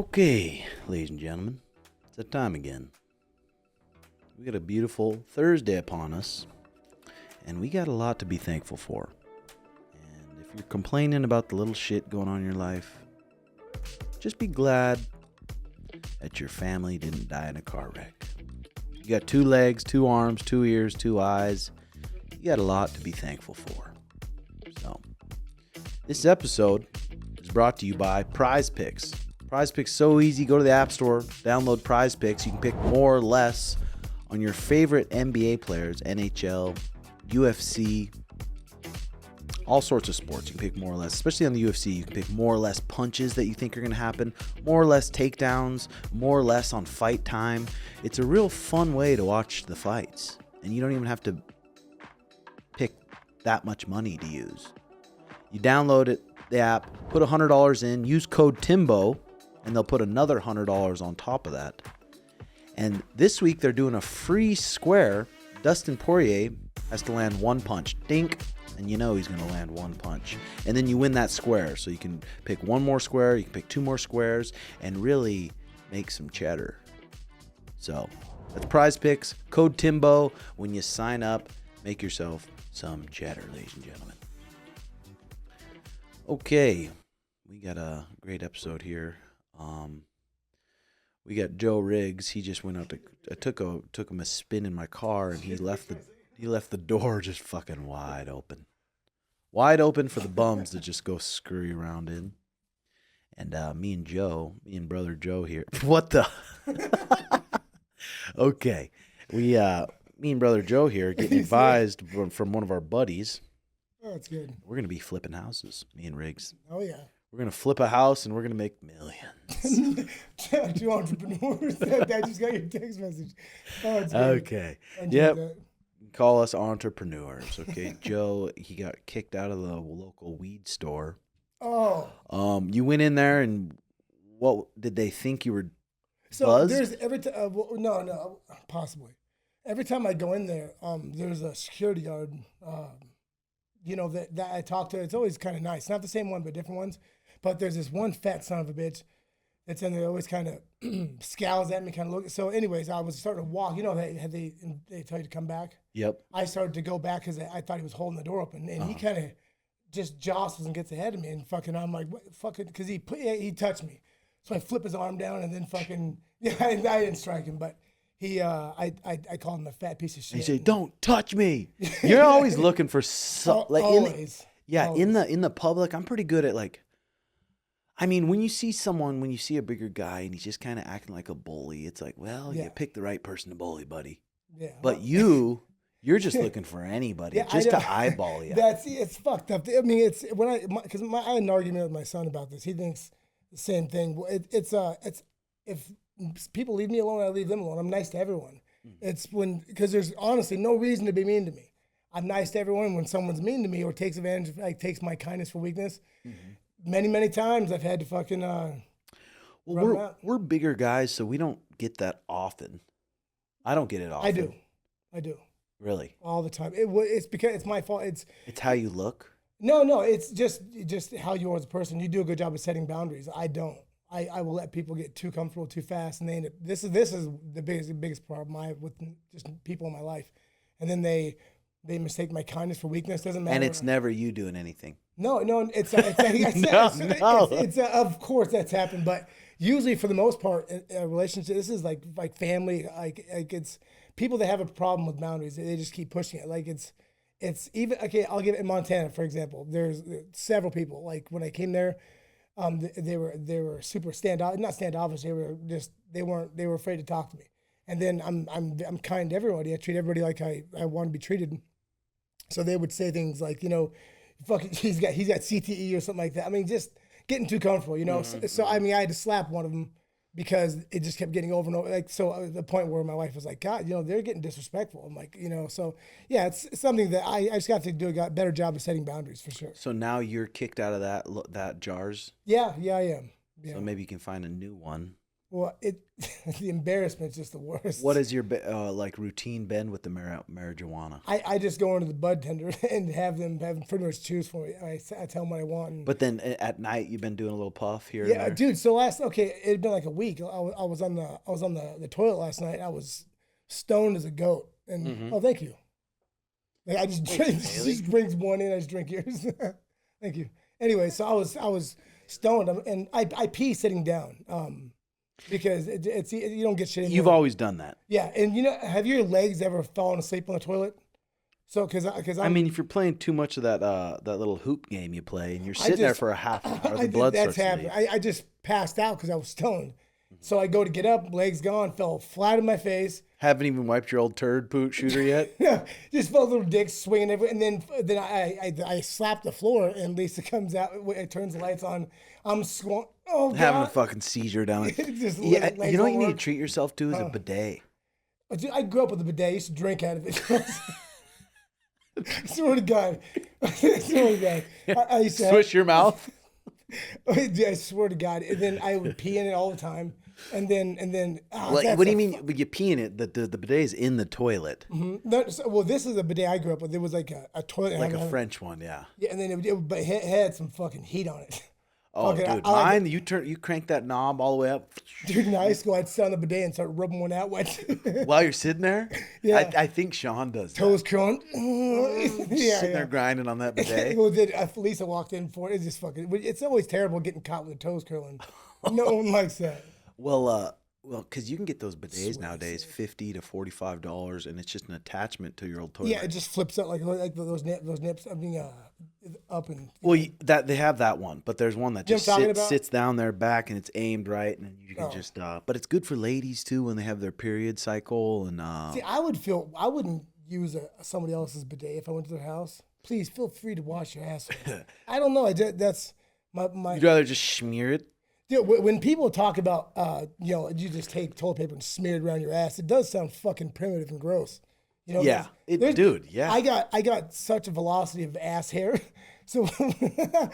Okay, ladies and gentlemen, it's that time again. We got a beautiful Thursday upon us, and we got a lot to be thankful for. And if you're complaining about the little shit going on in your life, just be glad that your family didn't die in a car wreck. You got 2 legs, 2 arms, 2 ears, 2 eyes. You got a lot to be thankful for. So, this episode is brought to you by PrizePicks. PrizePicks so easy. Go to the App Store, download PrizePicks. You can pick more or less on your favorite NBA players, NHL, UFC, all sorts of sports. You can pick more or less, especially on the UFC. You can pick more or less punches that you think are going to happen, more or less takedowns, more or less on fight time. It's a real fun way to watch the fights, and you don't even have to pick that much money to use. You download it, the app, put $100 in, use code TIMBO, and they'll put another $100 on top of that. And this week they're doing a free square. Dustin Poirier has to land 1 punch. Dink. And you know he's going to land 1 punch. And then you win that square. So you can pick 1 more square, you can pick 2 more squares, and really make some cheddar. So that's PrizePicks. Code TIMBO. When you sign up, make yourself some cheddar, ladies and gentlemen. Okay, we got a great episode here. We got Joe Riggs. He just went out to. I took him a spin in my car, and he left the door just fucking wide open for the bums to just go scurry around in. And me and brother Joe here. What the? Okay, me and brother Joe here getting advised from one of our buddies. Oh, that's good. We're gonna be flipping houses, me and Riggs. Oh yeah. We're going to flip a house, and we're going to make millions. 2 entrepreneurs. That just got your text message. Oh, it's good. Okay. Yep. Call us entrepreneurs, okay? Joe, he got kicked out of the local weed store. Oh. You went in there, and what did they think you were So buzzed? there's every time, no, possibly. Every time I go in there, there's a security guard, that I talk to. It's always kind of nice. Not the same one, but different ones. But there's this one fat son of a bitch that's in there, always kind of scowls at me, kind of look. So anyways, I was starting to walk. You know, they tell you to come back? Yep. I started to go back because I thought he was holding the door open. And he kind of just jostles and gets ahead of me. And fucking, I'm like, what, fucking, because he touched me. So I flip his arm down and then fucking, I didn't strike him, but I called him a fat piece of shit. And you say, don't touch me. You're always looking for always. In the public, I'm pretty good at when you see a bigger guy and he's just kind of acting like a bully, it's like, well, you picked the right person to bully, buddy. Yeah. But you're just looking for anybody to eyeball you. It's fucked up. I mean, it's when I had an argument with my son about this. He thinks the same thing. It's if people leave me alone, I leave them alone. I'm nice to everyone. It's because there's honestly no reason to be mean to me. I'm nice to everyone. When someone's mean to me or takes advantage, takes my kindness for weakness. Many, many times I've had to fucking. We're bigger guys, so we don't get that often. I don't get it often. I do. Really? All the time. It's because it's my fault. It's how you look. No. It's just how you are as a person. You do a good job of setting boundaries. I don't. I will let people get too comfortable too fast, and they end up. This is the biggest problem I have with just people in my life, and then they mistake my kindness for weakness. Doesn't matter. And it's never you doing anything. No, it's of course that's happened, but usually for the most part, a relationship, this is like family, like it's people that have a problem with boundaries. They just keep pushing it. Like it's even okay. I'll give it in Montana, for example. There's several people. Like when I came there, they were super not standoffish. They were afraid to talk to me. And then I'm kind to everybody. I treat everybody like I want to be treated. So they would say things like, fucking, he's got CTE or something like that. I mean, just getting too comfortable, Mm-hmm. So I had to slap one of them because it just kept getting over and over. The point where my wife was like, God, they're getting disrespectful. I'm like, so yeah, it's something that I just got to do a better job of setting boundaries for sure. So now you're kicked out of that jars? Yeah, I am. Yeah. So maybe you can find a new one. Well, the embarrassment's just the worst. What is your like routine been with the marijuana? I just go into the bud tender and have them pretty much choose for me. I tell them what I want. And, But then at night you've been doing a little puff here. yeah, and there? dude. So it had been like a week. I was on the toilet last night. I was stoned as a goat. And oh, thank you. Like, I just just brings one in. I just drink yours. Thank you. Anyway, so I was stoned, and I pee sitting down. Because it's you don't get shit anymore. You've always done that. Yeah, and have your legs ever fallen asleep on the toilet? So because I mean, if you're playing too much of that little hoop game you play, and you're sitting there for a half an hour, the blood starts to leak. I just passed out because I was stoned. So I go to get up, legs gone, fell flat on my face. Haven't even wiped your old turd poot shooter yet? Yeah, just felt a little dick swinging everywhere. And then I slapped the floor, and Lisa comes out, it turns the lights on. I'm oh, having God. a fucking seizure down. Just yeah, you know what you need to work. treat yourself to is a bidet. I grew up with a bidet. I used to drink out of it. Swear to God. Swear to God. I used to Swish your mouth? I swear to God. And then I would pee in it all the time. And then Like, what do you mean? You pee in it? The bidet is in the toilet. Well, this is a bidet I grew up with. It was like a toilet. Like a French one, yeah. Yeah, and then it had some fucking heat on it. Oh, Okay, dude, I like mine, you crank that knob all the way up. Dude, in high school, I'd sit on the bidet and start rubbing one out. While you're sitting there? Yeah. I think Sean does that. Toes curling. Sitting there grinding on that bidet. Well, Lisa walked in for it. It's just fucking. It's always terrible getting caught with the toes curling. No one likes that. Well, because you can get those bidets nowadays, $50 to $45, and it's just an attachment to your old toilet. Yeah, it just flips up like those nips. I mean, up and. Well, they have that one, but there's one that just sits down their back and it's aimed right, and you can just. But it's good for ladies too when they have their period cycle and. See, I wouldn't use somebody else's bidet if I went to their house. Please feel free to wash your ass. I don't know. That's my. You'd rather just smear it. Dude, when people talk about, you just take toilet paper and smear it around your ass, it does sound fucking primitive and gross. You know, yeah, dude, yeah. I got such a velocity of ass hair, so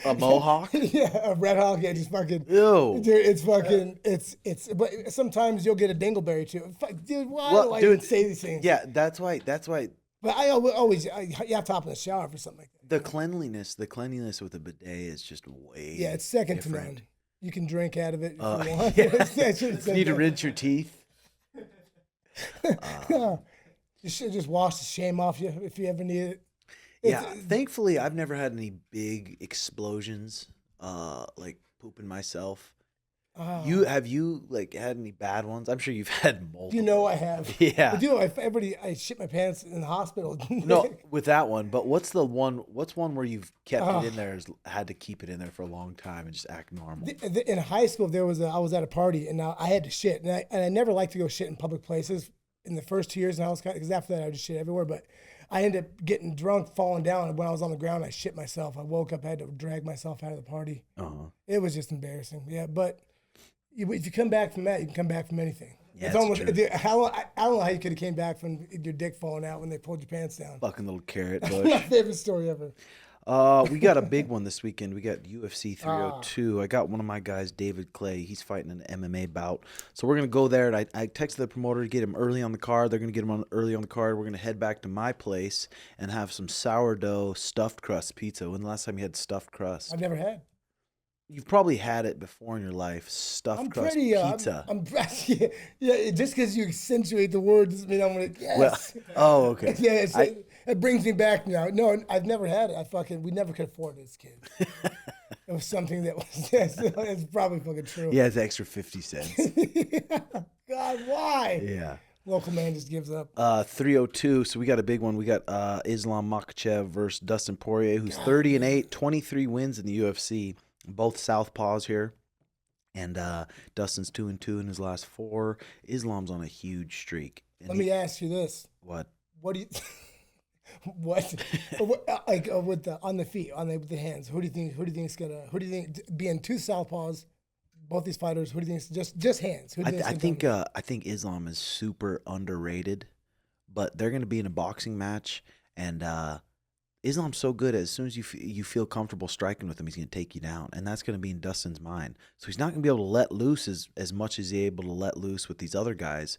a mohawk. Yeah, a red hawk. Yeah, just fucking. Ew. Dude, it's fucking. It's. But sometimes you'll get a dingleberry too. Dude, why do I even say these things? Yeah, that's why. But I always you have to hop in the shower for something like that. The cleanliness with a bidet is just way. Yeah, it's second different. to none. You can drink out of it if you want. Yeah. You need to rinse your teeth. You should just wash the shame off you if you ever need it. Yeah, thankfully I've never had any big explosions, like pooping myself. Have you like had any bad ones? I'm sure you've had multiple. You know I have. Yeah. But I shit my pants in the hospital. No, with that one. But what's one where you've kept it in there, had to keep it in there for a long time and just act normal? In high school, I was at a party and I had to shit, and I never liked to go shit in public places in the first 2 years in house because after that I would just shit everywhere. But I ended up getting drunk, falling down, and when I was on the ground, I shit myself. I woke up, I had to drag myself out of the party. It was just embarrassing. Yeah, but. If you come back from that, you can come back from anything. Yeah, it's almost. true. I don't know how you could have came back from your dick falling out when they pulled your pants down. Fucking little carrot My bush. favorite story ever. We got a big one this weekend. We got UFC 302. I got one of my guys, David Clay. He's fighting an MMA bout. So we're going to go there. And I texted the promoter to get him early on the card. They're going to get him early on the card. We're going to head back to my place and have some sourdough stuffed crust pizza. When the last time you had stuffed crust? I've never had. You've probably had it before in your life. Stuffed crust pizza. Yeah, just because you accentuate the word doesn't mean I'm going to, yes. Well, okay. Yeah, it brings me back now. No, I've never had it. We never could afford it as kids. It was something that was, it's probably fucking true. Yeah, it's extra 50 cents. God, why? Yeah. Local man just gives up. 302. So we got a big one. We got Islam Makhachev versus Dustin Poirier, who's 30-8, 23 wins in the UFC. Both southpaws here, and Dustin's 2-2 in his last 4. Islam's on a huge streak. And Let me ask you this: What do you? What? Like with on the feet, with the hands? Who do you think being two southpaws? Both these fighters. Who do you think just hands? Who do you I think Islam is super underrated, but they're going to be in a boxing match, and Islam's so good. As soon as you feel comfortable striking with him, he's going to take you down, and that's going to be in Dustin's mind. So he's not going to be able to let loose as much as he's able to let loose with these other guys.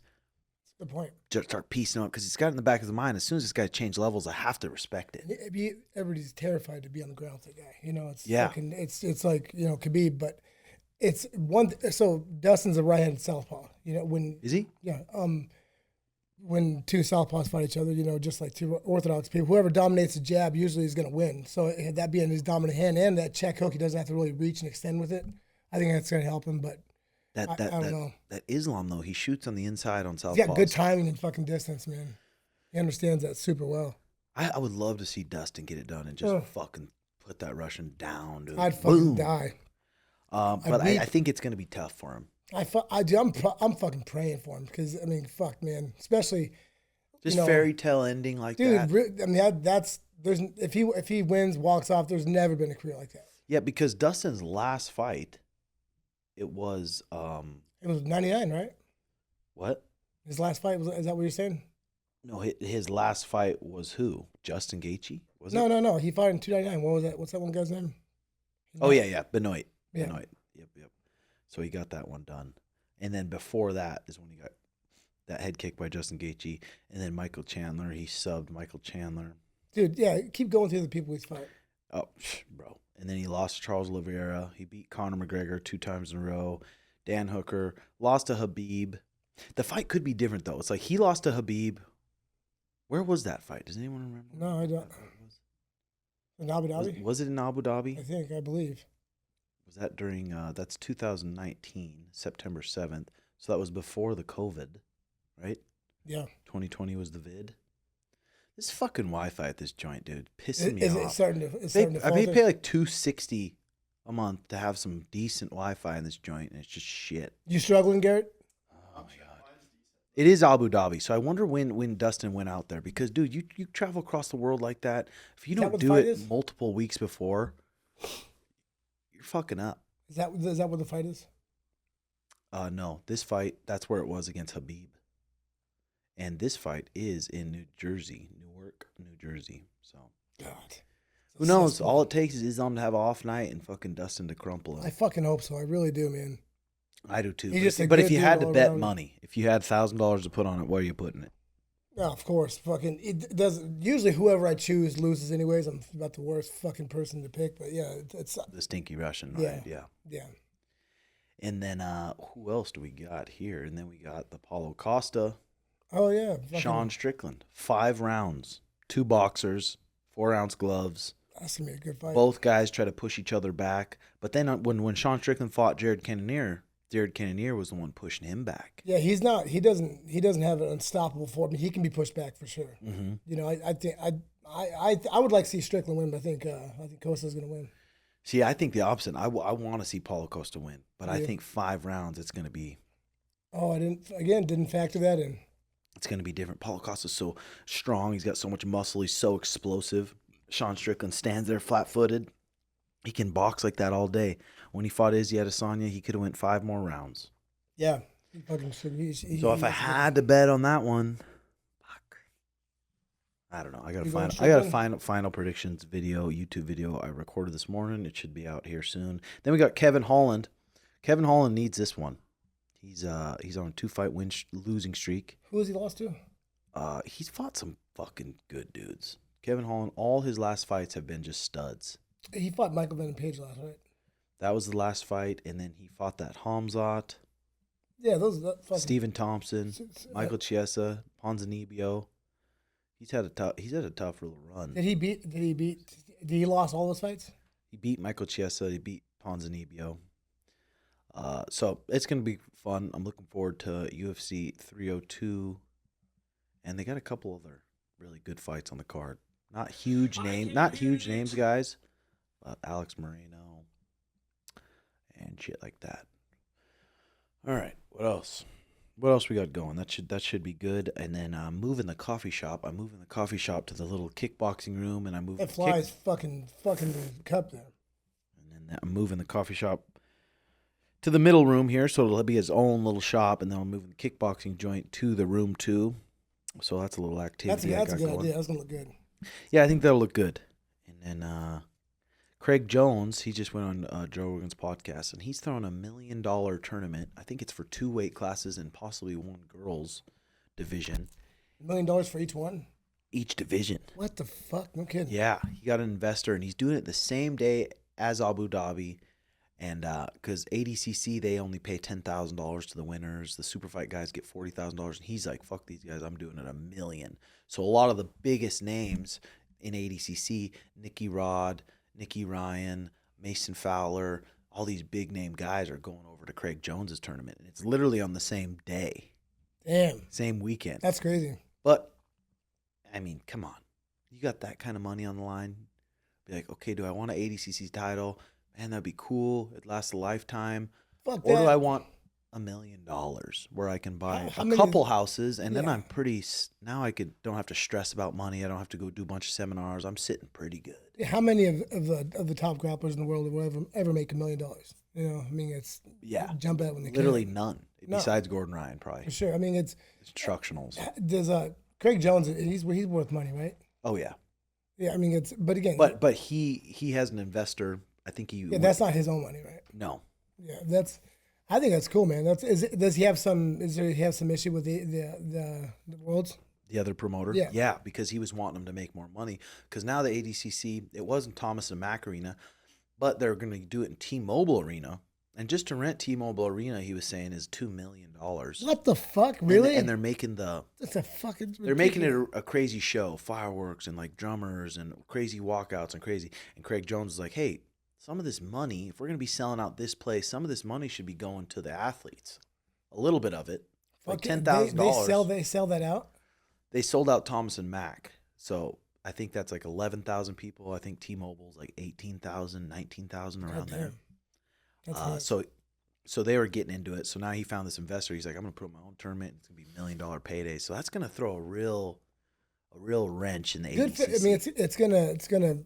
That's the point. Just start piecing up because he's got it in the back of his mind. As soon as this guy changed levels, I have to respect it. Everybody's terrified to be on the ground with that guy. It's Yeah. fucking, it's like Khabib, but it's one. So Dustin's a right-handed southpaw. When Is he? Yeah. When two southpaws fight each other, just like two orthodox people, whoever dominates the jab usually is going to win. So that being his dominant hand and that check hook, he doesn't have to really reach and extend with it. I think that's going to help him, but I don't know. That Islam, though, he shoots on the inside on southpaws. He's got good timing and fucking distance, man. He understands that super well. I would love to see Dustin get it done and just fucking put that Russian down, dude. I'd fucking die. But I think it's going to be tough for him. I'm fucking praying for him because fuck, man, especially just fairy tale ending like that. Dude, that's if he wins, walks off. There's never been a career like that. Yeah, because Dustin's last fight, it was 99, right? What? His last fight is that what you're saying? No, his last fight was who? Justin Gaethje? Was it? No. He fought in 299. What was that? What's that one guy's name? Yeah. Benoit. Yeah. Benoit. Yep. So he got that one done. And then before that is when he got that head kick by Justin Gaethje. And then Michael Chandler. He subbed Michael Chandler. Dude, yeah, keep going through the people he's fought. Oh, bro. And then he lost to Charles Oliveira. He beat Conor McGregor 2 times in a row. Dan Hooker. Lost to Khabib. The fight could be different, though. It's like he lost to Khabib. Where was that fight? Does anyone remember? No, I don't. In Abu Dhabi? Was it in Abu Dhabi? I believe. Was that during, that's 2019, September 7th. So that was before the COVID, right? Yeah. 2020 was the vid. This fucking Wi-Fi at this joint, dude, pissing me off. It's starting to I may pay like $260 a month to have some decent Wi-Fi in this joint, and it's just shit. You struggling, Garrett? Oh, my God. It is Abu Dhabi, so I wonder when Dustin went out there. Because, dude, you travel across the world like that. If you don't do it multiple weeks before, you're fucking up. Is that what the fight is? No, this fight, that's where it was against Khabib. And this fight is in Newark, New Jersey. So, God. Who knows? All it takes is Islam to have an off night and fucking Dustin to crumple him. I fucking hope so. I really do, man. I do too. But if you had to bet money, if you had $1,000 to put on it, where are you putting it? Yeah, of course. Fucking it does. Usually, whoever I choose loses anyways. I'm about the worst fucking person to pick, but yeah, it's the stinky Russian, right? Yeah. And then who else do we got here? And then we got the Paulo Costa. Oh yeah, Sean Strickland. 5 rounds, 2 boxers, 4-ounce gloves. That's gonna be a good fight. Both guys try to push each other back, but then when Sean Strickland fought Jared Cannonier was the one pushing him back. Yeah, he's not. He doesn't have an unstoppable form. He can be pushed back for sure. Mm-hmm. I think I would like to see Strickland win, but I think Costa's gonna win. See, I think the opposite. I want to see Paulo Costa win, but I think 5 rounds it's gonna be. Oh, I didn't factor that in. It's going to be different. Paulo Costa's so strong. He's got so much muscle. He's so explosive. Sean Strickland stands there flat-footed. He can box like that all day. When he fought Izzy Adesanya, he could have went 5 more rounds. Yeah. So if I had to bet on that one, fuck. I don't know. I got a final predictions video, YouTube video I recorded this morning. It should be out here soon. Then we got Kevin Holland. Kevin Holland needs this one. He's on a 2-fight losing streak. Who has he lost to? He's fought some fucking good dudes. Kevin Holland, all his last fights have been just studs. He fought Michael Venom Page last, right? That was the last fight, and then he fought that Hamzat. Yeah, Stephen Thompson, Michael Chiesa, Ponzinibbio. He's had a tough little run. Did he lost all those fights? He beat Michael Chiesa. He beat Ponzinibbio. So it's going to be fun. I'm looking forward to UFC 302. And they got a couple other really good fights on the card. Not huge names, guys. But Alex Moreno and shit like that. All right, what else? What else we got going? That should be good. And then I'm moving the coffee shop. to the little kickboxing room, and I move. That flies fucking cup there. And then I'm moving the coffee shop to the middle room here, so it'll be his own little shop, and then I'm moving the kickboxing joint to the room 2. So that's a little activity. That's a good idea. That's gonna look good. Yeah, I think that'll look good. And then Craig Jones, he just went on Joe Rogan's podcast, and he's throwing $1 million tournament. I think it's for 2 weight classes and possibly 1 girls division. $1 million for each one? Each division. What the fuck? No kidding. Yeah, he got an investor, and he's doing it the same day as Abu Dhabi. And because ADCC, they only pay $10,000 to the winners. The super fight guys get $40,000. And he's like, fuck these guys, I'm doing it $1 million. So a lot of the biggest names in ADCC, Nicky Rod, Nicky Ryan, Mason Fowler, all these big name guys are going over to Craig Jones's tournament. And it's literally on the same day. Damn. Same weekend. That's crazy. But, I mean, come on. You got that kind of money on the line. Be like, okay, do I want an ADCC title? Man, that'd be cool. It lasts a lifetime. Fuck or that. do I want $1 million where I can buy a couple houses, and then I'm pretty. Now I don't have to stress about money. I don't have to go do a bunch of seminars. I'm sitting pretty good. How many of the top grapplers in the world will ever make $1 million? You know, I mean, it's jump at when they literally can. none. Besides Gordon Ryan, probably For sure. I mean, it's instructionals. There's Craig Jones. He's worth money, right? Oh yeah. Yeah, I mean, but again, but he has an investor. I think that's not his own money, right? No. Yeah, I think that's cool, man. Does he have some issue with the worlds? The other promoter? Yeah, because he was wanting him to make more money. Because now the ADCC, it wasn't Thomas and Mack Arena, but they're going to do it in T-Mobile Arena. And just to rent T-Mobile Arena, he was saying, is $2 million. What the fuck? Really? And they're making That's a fucking ridiculous. They're making it a crazy show. Fireworks and like drummers and crazy walkouts and crazy. And Craig Jones is like, hey, some of this money, if we're going to be selling out this place, some of this money should be going to the athletes. A little bit of it. Like $10,000. They sell that out? They sold out Thomas and Mack. So I think that's like 11,000 people. I think T-Mobile's like 18,000, 19,000 around there. Nice. So they were getting into it. So now he found this investor. He's like, I'm going to put my own tournament. It's going to be $1 million payday. So that's going to throw a real wrench in the ADCC. I mean, it's gonna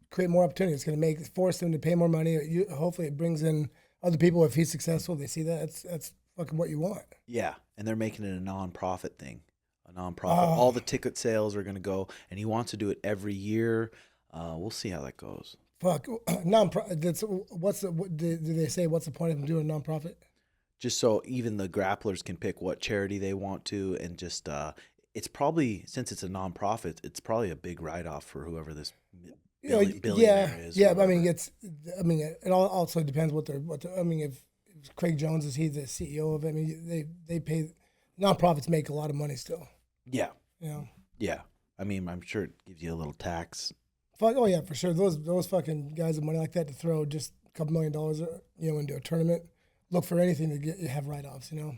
create more opportunity. It's gonna force them to pay more money. Hopefully, it brings in other people. If he's successful, they see that. That's fucking what you want. Yeah, and they're making it a non-profit thing. A non-profit. All the ticket sales are gonna go, and he wants to do it every year. We'll see how that goes. Fuck non-profit. Do they say what's the point of him doing a non-profit? Just so even the grapplers can pick what charity they want to, and just it's probably, since it's a non-profit, it's probably a big write-off for whoever this billionaire is. Yeah, but I mean, it also depends what they're. I mean, if Craig Jones is the CEO of it, I mean, they pay, nonprofits make a lot of money still. Yeah. You know. Yeah, I mean, I'm sure it gives you a little tax. Oh yeah, for sure. Those fucking guys with money like that to throw just a couple $1 million, into a tournament, look for anything to have write-offs. You know.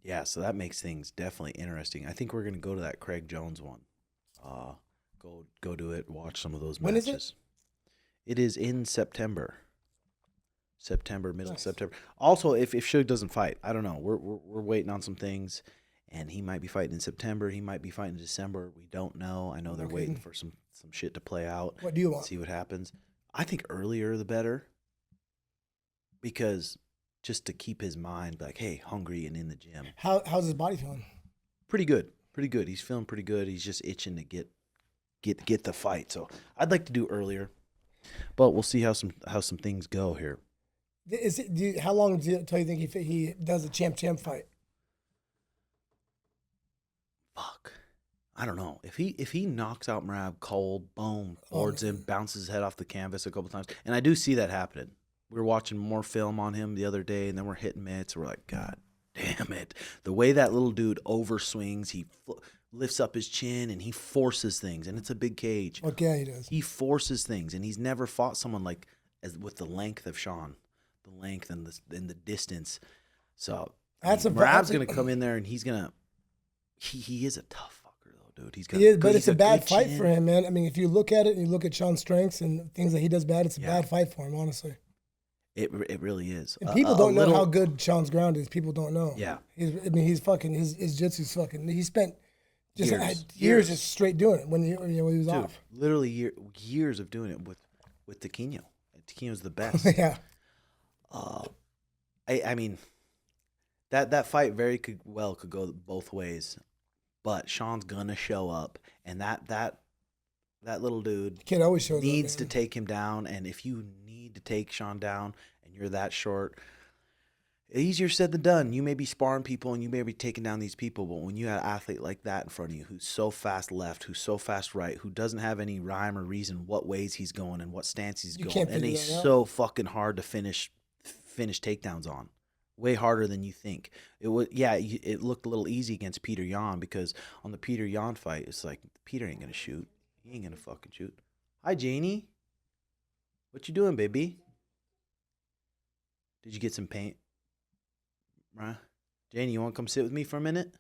Yeah, so that makes things definitely interesting. I think we're gonna go to that Craig Jones one. Go do it. Watch some of those matches. When is it? It is in September. Middle of September. Also, if Suge doesn't fight, I don't know. We're waiting on some things, and he might be fighting in September. He might be fighting in December. We don't know. I know they're waiting for some shit to play out. What do you want? See what happens. I think earlier the better, because just to keep his mind like, hey, hungry and in the gym. How's his body feeling? Pretty good. He's feeling pretty good. He's just itching to get the fight. So I'd like to do earlier, but we'll see how some things go here. How long until you think he does a champ fight? Fuck, I don't know. If he knocks out Merab cold, boom, boards him, bounces his head off the canvas a couple times, and I do see that happening. We were watching more film on him the other day, and then we're hitting mitts. We're like, God damn it! The way that little dude overswings, he lifts up his chin and he forces things, and it's a big cage. Okay, he does. He forces things, and he's never fought someone with the length of Sean, the length and the distance. So Merab's gonna come in there, and he's gonna. He is a tough fucker though, dude. But it's a bad fight for him, man. I mean, if you look at it and you look at Sean's strengths and things that he does bad, it's a bad fight for him, honestly. It really is. And people don't know how good Sean's ground is. People don't know. Yeah. He's fucking, his jiu-jitsu's fucking, he spent just years just straight doing it when he was off. Literally years of doing it with Taquino. Taquino's the best. Yeah. I mean, that fight could go both ways, but Sean's gonna show up, and that That little dude Kid always shows needs up, to take him down. And if you need to take Sean down and you're that short, easier said than done. You may be sparring people and you may be taking down these people, but when you have an athlete like that in front of you who's so fast left, who's so fast right, who doesn't have any rhyme or reason what ways he's going and what stance he's going, and he's so fucking hard to finish takedowns on. Way harder than you think. It looked a little easy against Peter Yan because on the Peter Yan fight, it's like Peter ain't gonna shoot. He ain't gonna fucking shoot. Hi, Janie. What you doing, baby? Did you get some paint? Right. Janie, you want to come sit with me for a minute?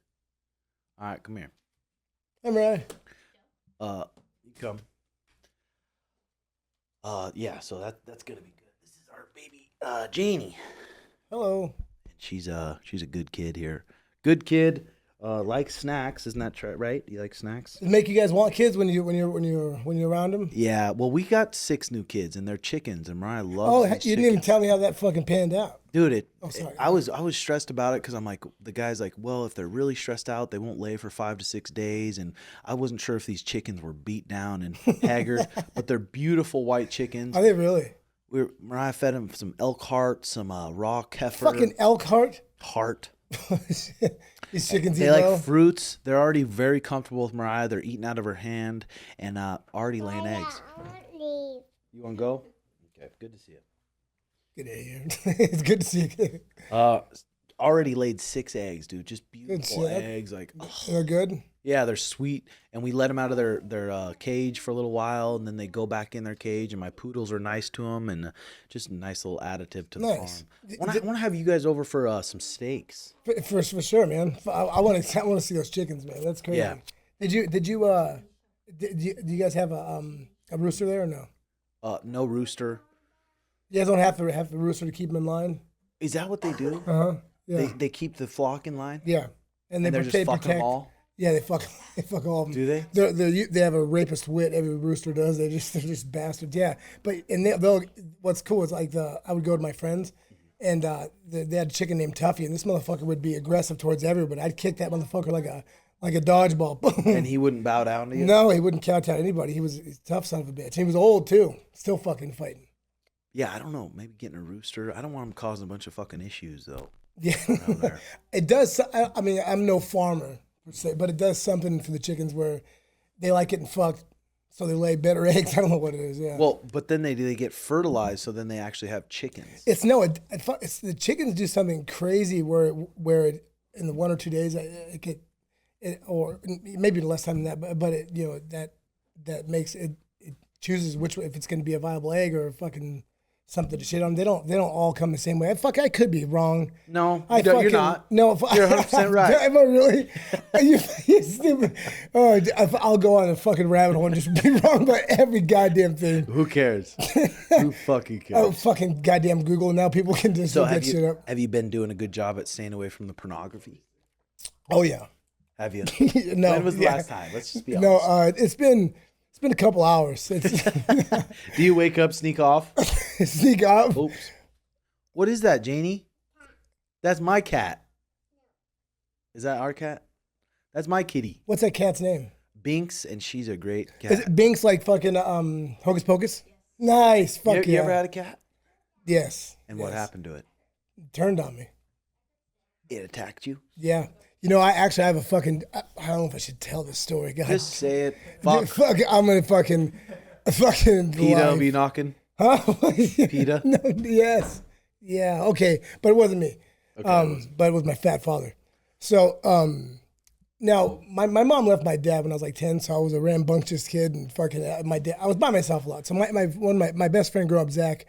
All right, come here. I'm right. You come. Yeah. So that's gonna be good. This is our baby, Janie. Hello. And she's a good kid here. Good kid. Likes snacks, isn't that right? You like snacks? Does it make you guys want kids when you're around them? Yeah. Well, we got 6 new kids, and they're chickens, and Mariah loves. Oh, you didn't even tell me how that fucking panned out, dude. Sorry. I was stressed about it because I'm like, the guy's like, well, if they're really stressed out, they won't lay for 5 to 6 days, and I wasn't sure if these chickens were beat down and haggard, but they're beautiful white chickens. Are they really? Mariah fed them some elk heart, some raw kefir. Fucking elk heart. Heart. These chickens they eat like well. fruits. They're already very comfortable with Mariah. They're eating out of her hand and already laying eggs. You want to go? Okay, good to see you. Good day here. It's good to see you. Already laid 6 eggs, dude. Just beautiful eggs. Like, they're good. Yeah, they're sweet. And we let them out of their cage for a little while, and then they go back in their cage. And my poodles are nice to them, and just a nice little additive to the farm. I want to have you guys over for some steaks. For sure, man. I want to see those chickens, man. That's crazy. Yeah. Do you guys have a rooster there or no? No rooster. You guys don't have the rooster to keep them in line? Is that what they do? Uh-huh. Yeah. They keep the flock in line? Yeah. And they're just fucking them all? Yeah, they fuck all of them. Do they? They have a rapist wit. Every rooster does. They're just bastards. Yeah, but they'll. What's cool is like I would go to my friends, and they had a chicken named Tuffy, and this motherfucker would be aggressive towards everybody. I'd kick that motherfucker like a dodgeball. And he wouldn't bow down to you? No, he wouldn't kowtow to anybody. He's a tough son of a bitch. He was old too. Still fucking fighting. Yeah, I don't know. Maybe getting a rooster. I don't want him causing a bunch of fucking issues though. Yeah, it does. I mean, I'm no farmer per se, but it does something for the chickens where they like getting fucked, so they lay better eggs. I don't know what it is. Yeah. Well, but then they get fertilized, so then they actually have chickens. It's the chickens do something crazy where in the 1 or 2 days or maybe less time than that, but that makes it chooses which if it's going to be a viable egg or fucking something to shit on. They don't all come the same way. I could be wrong. No, you're not. No, you're 100% right. Am I really? You're stupid. Oh, I'll go on a fucking rabbit hole and just be wrong about every goddamn thing. Who cares? Who fucking cares? Oh, fucking goddamn Google. Now people can just look that shit up. Have you been doing a good job at staying away from the pornography? Oh, yeah. Have you? No. When was the last time? Let's just be honest. No, it's been a couple hours. Do you wake up, sneak off? Sneak off? Oops. What is that, Janie? That's my cat. Is that our cat? That's my kitty. What's that cat's name? Binks, and she's a great cat. Is it Binks like fucking Hocus Pocus? Nice. Fuck you ever had a cat? Yes. And what happened to it? It turned on me. It attacked you? Yeah. I actually have a fucking, I don't know if I should tell this story, guys. Just say it. Fuck. I'm going to fucking PETA be knocking? Huh? PETA? No, yes. Yeah, okay. But it wasn't me. Okay, but it was my fat father. So, now, my mom left my dad when I was like 10, so I was a rambunctious kid, and fucking my dad, I was by myself a lot. So my best friend grew up, Zach,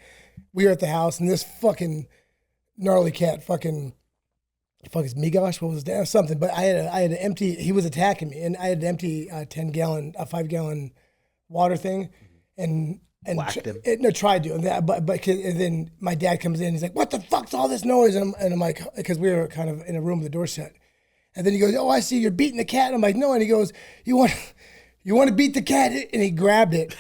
we were at the house, and this fucking gnarly cat fuck is Migosh? What was that? Something. But I had an empty. He was attacking me, and I had an empty 5-gallon water thing, and whacked him. Tried to. And then my dad comes in. He's like, "What the fuck's all this noise?" And I'm like, because we were kind of in a room with the door shut. And then he goes, "Oh, I see you're beating the cat." And I'm like, "No." And he goes, "You want to beat the cat?" And he grabbed it.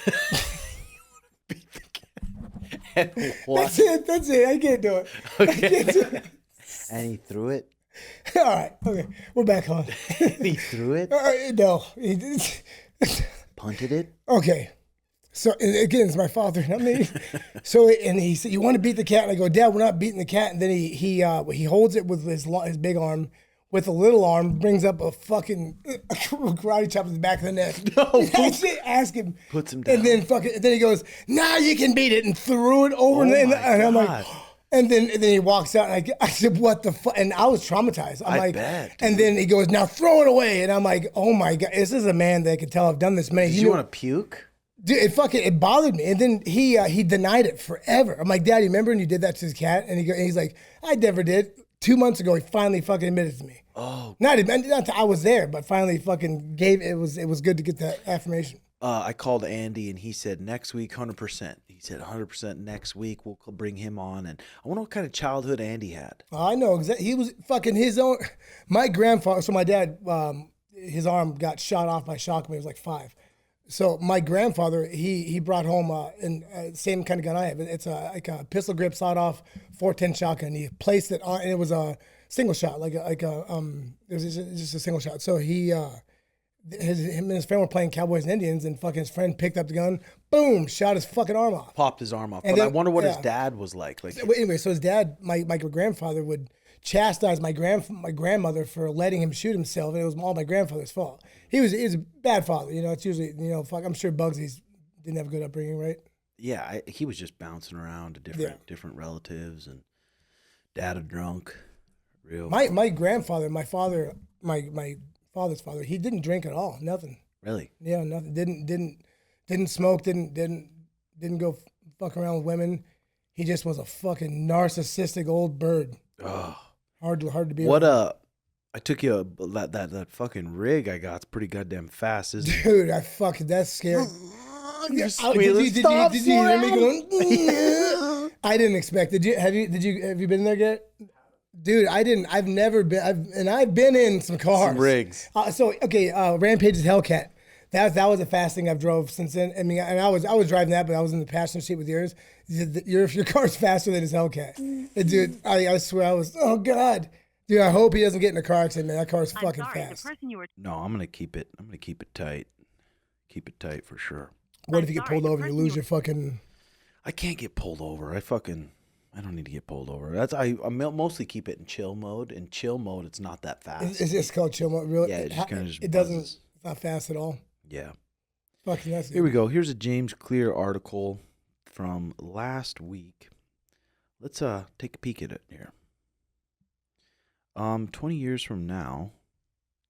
Beat the cat. And what? That's it. I can't do it. Okay. And he threw it? All right. Okay. We're back on. He threw it? No. punted it? Okay. So and again, it's my father, not me. So and he said, "You want to beat the cat?" And I go, "Dad, we're not beating the cat." And then he holds it with his big arm, with a little arm, brings up a fucking karate chop to the back of the neck. No, ask him, puts him down, and then he goes, "Now you can beat it," and threw it over. And I'm like, and then he walks out, and I said, "What the fuck?" And I was traumatized. I'm like, bet, and then he goes, "Now throw it away," and I'm like, "Oh my God, this is a man that I could tell I've done this many." Did you want to puke? Dude, it bothered me, and then he denied it forever. I'm like, "Dad, you remember when you did that to his cat?" And he's like, "I never did." 2 months ago, he finally fucking admitted to me. Oh, not I was there, but finally fucking gave it was good to get that affirmation. I called Andy and he said next week 100%. He said 100% next week we'll bring him on, and I wonder what kind of childhood Andy had. I know exactly. He was fucking his own. My grandfather. So my dad, his arm got shot off by shock when he was like 5. So my grandfather, he brought home same kind of gun I have. It's like a pistol grip, sawed off 410 shotgun. He placed it on, and it was a single shot, it was just a single shot. So him and his friend were playing Cowboys and Indians, and fucking his friend picked up the gun, boom, shot his fucking arm off. Popped his arm off. And but then, I wonder what his dad was like. So, anyway, so his dad, my grandfather would chastise my grandmother for letting him shoot himself, and it was all my grandfather's fault. He was a bad father, it's usually, I'm sure Bugsy's didn't have a good upbringing, right? Yeah, he was just bouncing around to different relatives, and dad a drunk. My grandfather, my father's father, he didn't drink at all, nothing. Really? Yeah, nothing. Didn't smoke, didn't go fuck around with women. He just was a fucking narcissistic old bird. Oh. Hard to be. What I took you that fucking rig I got's pretty goddamn fast, isn't it? Dude, that's scary. Did you hear me going? I didn't expect. Have you been there yet? Dude, I didn't. I've never been. I've been in some cars. Some rigs. Rampage's Hellcat. That was the fastest thing I've drove since then. I mean, and I was driving that, but I was in the passenger seat with yours. Your car's faster than his Hellcat. And dude, I swear I was. Oh God, dude, I hope he doesn't get in a car accident. Man, that car's fucking fast. No, I'm gonna keep it. I'm gonna keep it tight. Keep it tight for sure. What if you get pulled over? You lose your fucking. I can't get pulled over. I don't need to get pulled over. I mostly keep it in chill mode. In chill mode, it's not that fast. It's called chill mode, really. Yeah, it just kind of just. It doesn't. It's not fast at all. Yeah. Fucking that's Here we go. Here's a James Clear article from last week. Let's take a peek at it here. 20 years from now,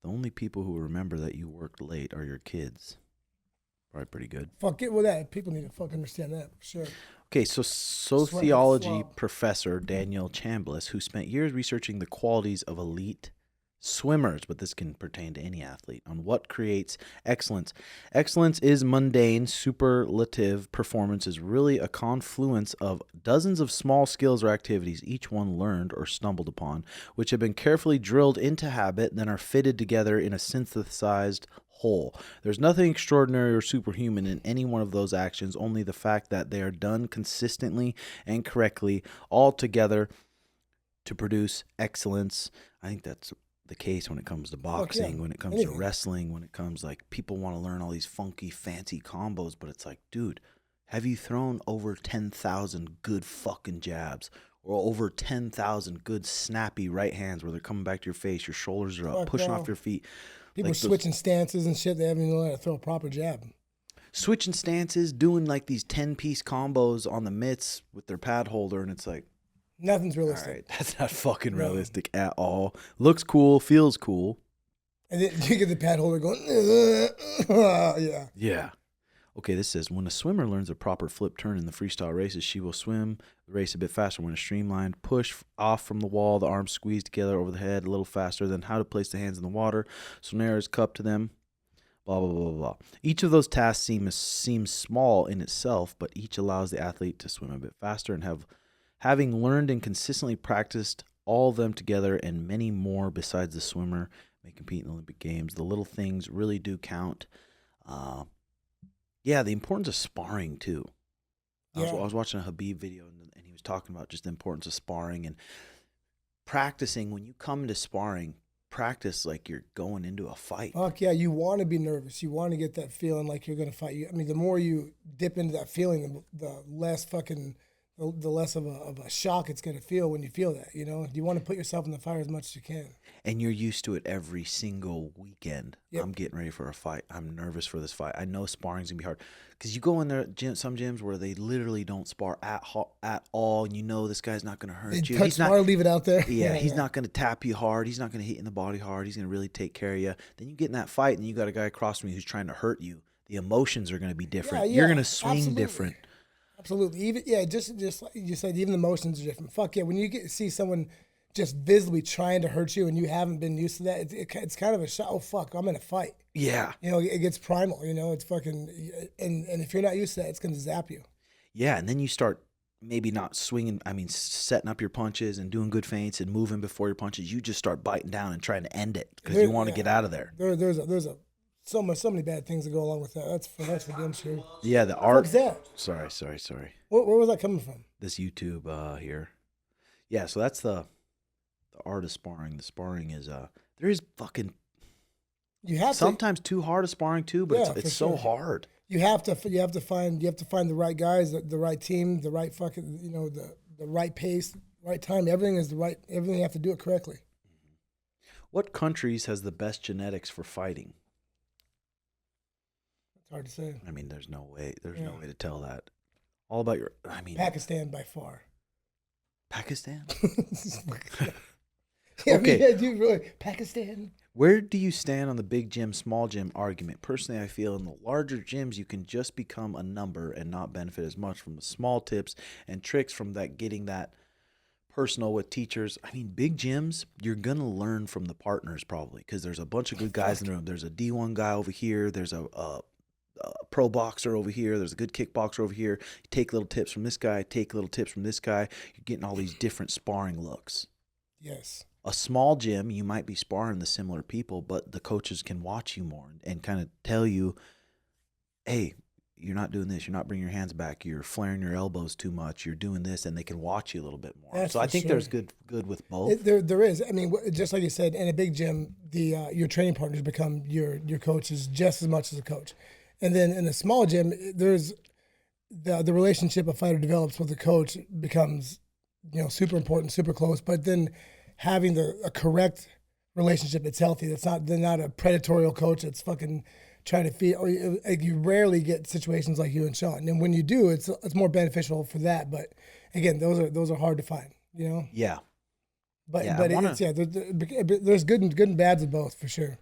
the only people who remember that you worked late are your kids. Probably pretty good. Fuck it with that. People need to fucking understand that for sure. Okay, so sociology professor Daniel Chambliss, who spent years researching the qualities of elite swimmers, but this can pertain to any athlete, on what creates excellence. Excellence is mundane. Superlative performance is really a confluence of dozens of small skills or activities, each one learned or stumbled upon, which have been carefully drilled into habit, then are fitted together in a synthesized whole. There's nothing extraordinary or superhuman in any one of those actions, only the fact that they are done consistently and correctly all together to produce excellence. I think that's the case when it comes to boxing, when it comes to wrestling, when it comes like people want to learn all these funky, fancy combos, but it's like, dude, have you thrown over 10,000 good fucking jabs or over 10,000 good snappy right hands where they're coming back to your face, your shoulders are up, pushing off your feet? People like switching stances and shit. They haven't even learned how to throw a proper jab. Switching stances, doing like these 10-piece combos on the mitts with their pad holder, and it's like, nothing's realistic. All right, that's not fucking realistic at all. Looks cool, feels cool. And then you get the pad holder going, yeah. Yeah. Okay, this says, when a swimmer learns a proper flip turn in the freestyle races, she will swim the race a bit faster. When a streamlined push off from the wall, the arms squeezed together over the head a little faster, than how to place the hands in the water, so nair is cupped to them, blah, blah, blah, blah. Each of those tasks seems small in itself, but each allows the athlete to swim a bit faster and having learned and consistently practiced all of them together and many more besides the swimmer may compete in the Olympic Games. The little things really do count. Yeah, the importance of sparring too. I was watching a Khabib video and he was talking about just the importance of sparring and practicing. When you come to sparring, practice like you're going into a fight. Fuck yeah, you want to be nervous. You want to get that feeling like you're gonna fight. I mean, the more you dip into that feeling, the less fucking, the less of a shock it's gonna feel when you feel that. You know, you want to put yourself in the fire as much as you can. And you're used to it every single weekend. Yep. I'm getting ready for a fight. I'm nervous for this fight. I know sparring's gonna be hard because you go in there, some gyms where they literally don't spar at all, and you know this guy's not gonna hurt you. He's not leave it out there. Yeah, he's not gonna tap you hard. He's not gonna hit you in the body hard. He's gonna really take care of you. Then you get in that fight, and you got a guy across from you who's trying to hurt you. The emotions are gonna be different. You're gonna swing different. Absolutely. Even just like you said, even the emotions are different. Fuck yeah, when you see someone just visibly trying to hurt you and you haven't been used to that, it's kind of a shock. Oh fuck, I'm in a fight. Yeah. You know, it gets primal. You know, it's fucking, and if you're not used to that, it's gonna zap you. Yeah, and then you start maybe not swinging. I mean, setting up your punches and doing good feints and moving before your punches. You just start biting down and trying to end it because you want to get out of there. There's so many bad things that go along with that. That's for damn sure. Yeah, the art. What's that? Sorry. Where was that coming from? This YouTube here. Yeah, so that's the art of sparring. The sparring is there is fucking you have sometimes too hard of sparring too, but it's so hard. You have to find the right guys, the right team, the right fucking the right pace, right time. Everything you have to do it correctly. What countries has the best genetics for fighting? It's hard to say. I mean, there's no way to tell that. All about Pakistan by far. Pakistan? Yeah, okay. I mean, dude, really, Pakistan. Where do you stand on the big gym, small gym argument? Personally, I feel in the larger gyms, you can just become a number and not benefit as much from the small tips and tricks from that, getting that personal with teachers. I mean, big gyms, you're going to learn from the partners probably because there's a bunch of good guys in the room. There's a D1 guy over here. There's a pro boxer over here. There's a good kickboxer over here. You take little tips from this guy, take little tips from this guy. You're getting all these different sparring looks. Yes. A small gym, you might be sparring the similar people, but the coaches can watch you more and kind of tell you, hey, you're not doing this. You're not bringing your hands back. You're flaring your elbows too much. You're doing this, and they can watch you a little bit more. That's so I think sure. there's good with both. There is. I mean, just like you said, in a big gym, your training partners become your coaches just as much as a coach. And then in a small gym, there's the relationship a fighter develops with the coach becomes, super important, super close. But then having a correct relationship that's healthy, they're not a predatory coach that's fucking trying to feed. Or you rarely get situations like you and Sean. And when you do, it's more beneficial for that. But again, those are hard to find. Yeah. But there's good and bads of both for sure.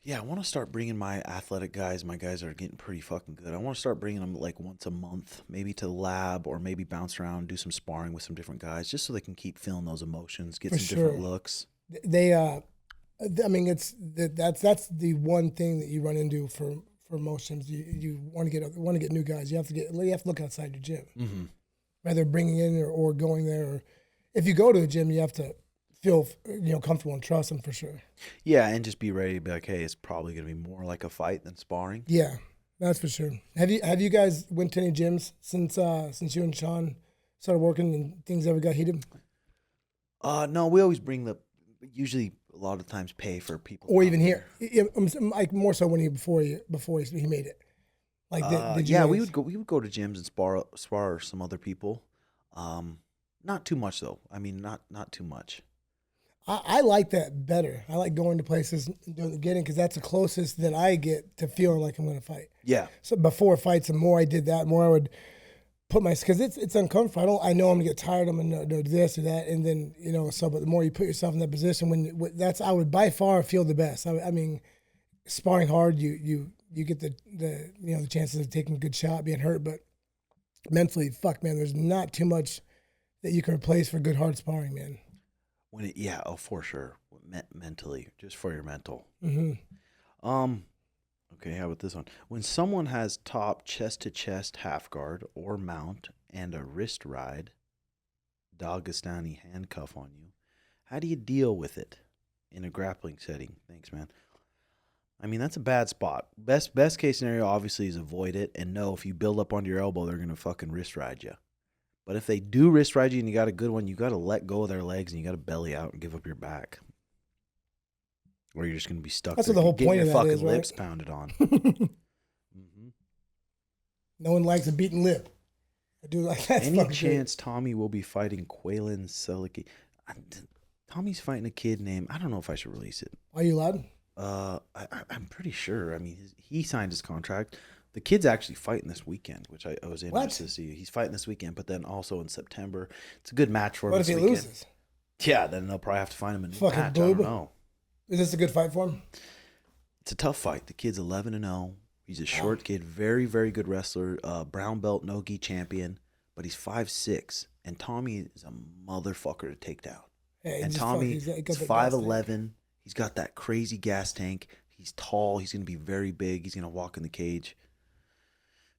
Yeah, I want to start bringing my athletic guys. My guys are getting pretty fucking good. I want to start bringing them like once a month, maybe to the lab or maybe bounce around, do some sparring with some different guys, just so they can keep feeling those emotions, get some different looks. They, I mean, that's the one thing that you run into for most gyms. You want to get new guys. You have to look outside your gym, mm-hmm. Whether bringing in or going there. Or if you go to a gym, you have to feel comfortable and trust them for sure. Yeah, and just be ready to be like, hey, it's probably going to be more like a fight than sparring. Yeah, that's for sure. Have you guys went to any gyms since you and Sean started working and things ever got heated? No, we always usually a lot of times pay for people. Or even here, like more so before he made it. Like did you? Yeah, guys... we would go to gyms and spar some other people. Not too much though. I mean, not too much. I like that better. I like going to places and doing the getting because that's the closest that I get to feeling like I'm going to fight. Yeah. So before fights, the more I did that, the more I would put because it's uncomfortable. I know I'm gonna get tired. I'm gonna do this or that, and then but the more you put yourself in that position, I would by far feel the best. I mean, sparring hard, you get the chances of taking a good shot, being hurt, but mentally, fuck man, there's not too much that you can replace for good hard sparring, man. For sure. Mentally, just for your mental. Mm-hmm. Okay, how about this one? When someone has top chest-to-chest half guard or mount and a wrist ride, Daegestani handcuff on you, how do you deal with it in a grappling setting? Thanks, man. I mean, that's a bad spot. Best case scenario, obviously, is avoid it and know if you build up onto your elbow, they're going to fucking wrist ride you. But if they do wrist ride you and you got a good one, you got to let go of their legs and you got to belly out and give up your back. Or you're just going to be stuck That's there what the whole getting point your of that fucking is, right? lips pounded on. Mm-hmm. No one likes a beaten lip. I do like that. Any chance Tommy will be fighting Quaylen Seliki? Tommy's fighting a kid named, I don't know if I should release it. Are you allowed? I'm pretty sure. I mean, he signed his contract. The kid's actually fighting this weekend, which I was interested to see. He's fighting this weekend, but then also in September. It's a good match for him. What if he loses? Yeah, then they'll probably have to find him a new Fucking match. boob. I don't know. Is this a good fight for him? It's a tough fight. The kid's 11-0. He's a short kid, very, very good wrestler, brown belt no-gi champion, but he's 5'6", and Tommy is a motherfucker to take down. Yeah, and Tommy is 5'11". He's got that crazy gas tank. He's tall. He's going to be very big. He's going to walk in the cage.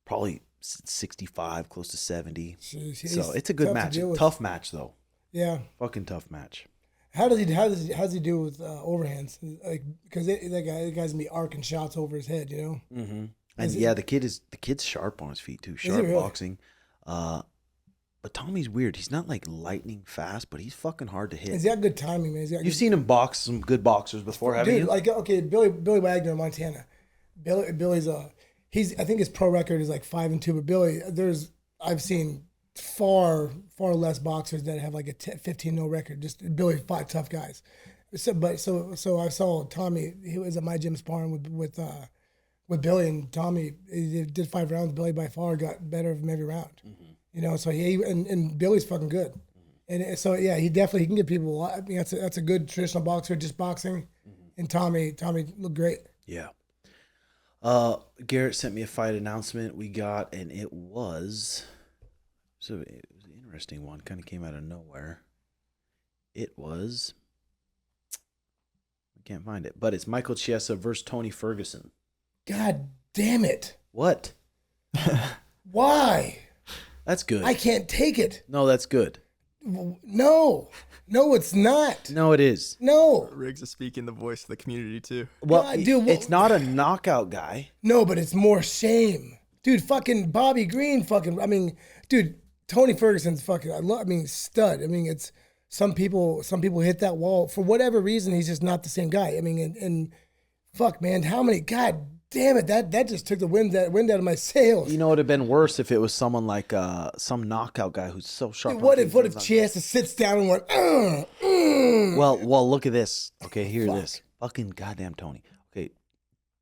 Probably 65, close to 70. Jeez, so it's a good match. Tough match, though. Yeah. Fucking tough match. How does he do with overhands? Like, because that guy's gonna be arcing shots over his head, you know. Mm-hmm. And the kid's sharp on his feet too. Sharp really? Boxing. But Tommy's weird. He's not like lightning fast, but he's fucking hard to hit. He's got good timing, man. You've seen him box some good boxers before, haven't you? Like Billy Wagner in Montana. Billy's I think his pro record is like 5-2, but Billy, I've seen far less boxers that have like a 15-0 record. Just Billy fought tough guys. So I saw Tommy. He was at my gym sparring with Billy, and Tommy. He did 5 rounds. Billy by far got better of him every round. Mm-hmm. You know, so and Billy's fucking good. Mm-hmm. And so yeah, he can get people. I mean, that's a good traditional boxer, just boxing. Mm-hmm. And Tommy looked great. Yeah. Garrett sent me a fight announcement we got, and it was an interesting one. Kind of came out of nowhere. It was, I can't find it, but it's Michael Chiesa versus Tony Ferguson. God damn it! What? Why? That's good. I can't take it. No, that's good. No, it's not. No, it is. No. Riggs is speaking the voice of the community too. Well, God, dude, it's not a knockout guy. No, but it's more shame. Dude, fucking Bobby Green dude, Tony Ferguson's fucking, stud. I mean, it's some people hit that wall. For whatever reason, he's just not the same guy. I mean, and fuck, man, how many, God damn it, that just took the wind out of my sails. You know, it would have been worse if it was someone like some knockout guy who's so sharp. Dude, what if Chiesa sits down and went, Well, look at this. Okay, hear this. Fucking goddamn Tony. Okay,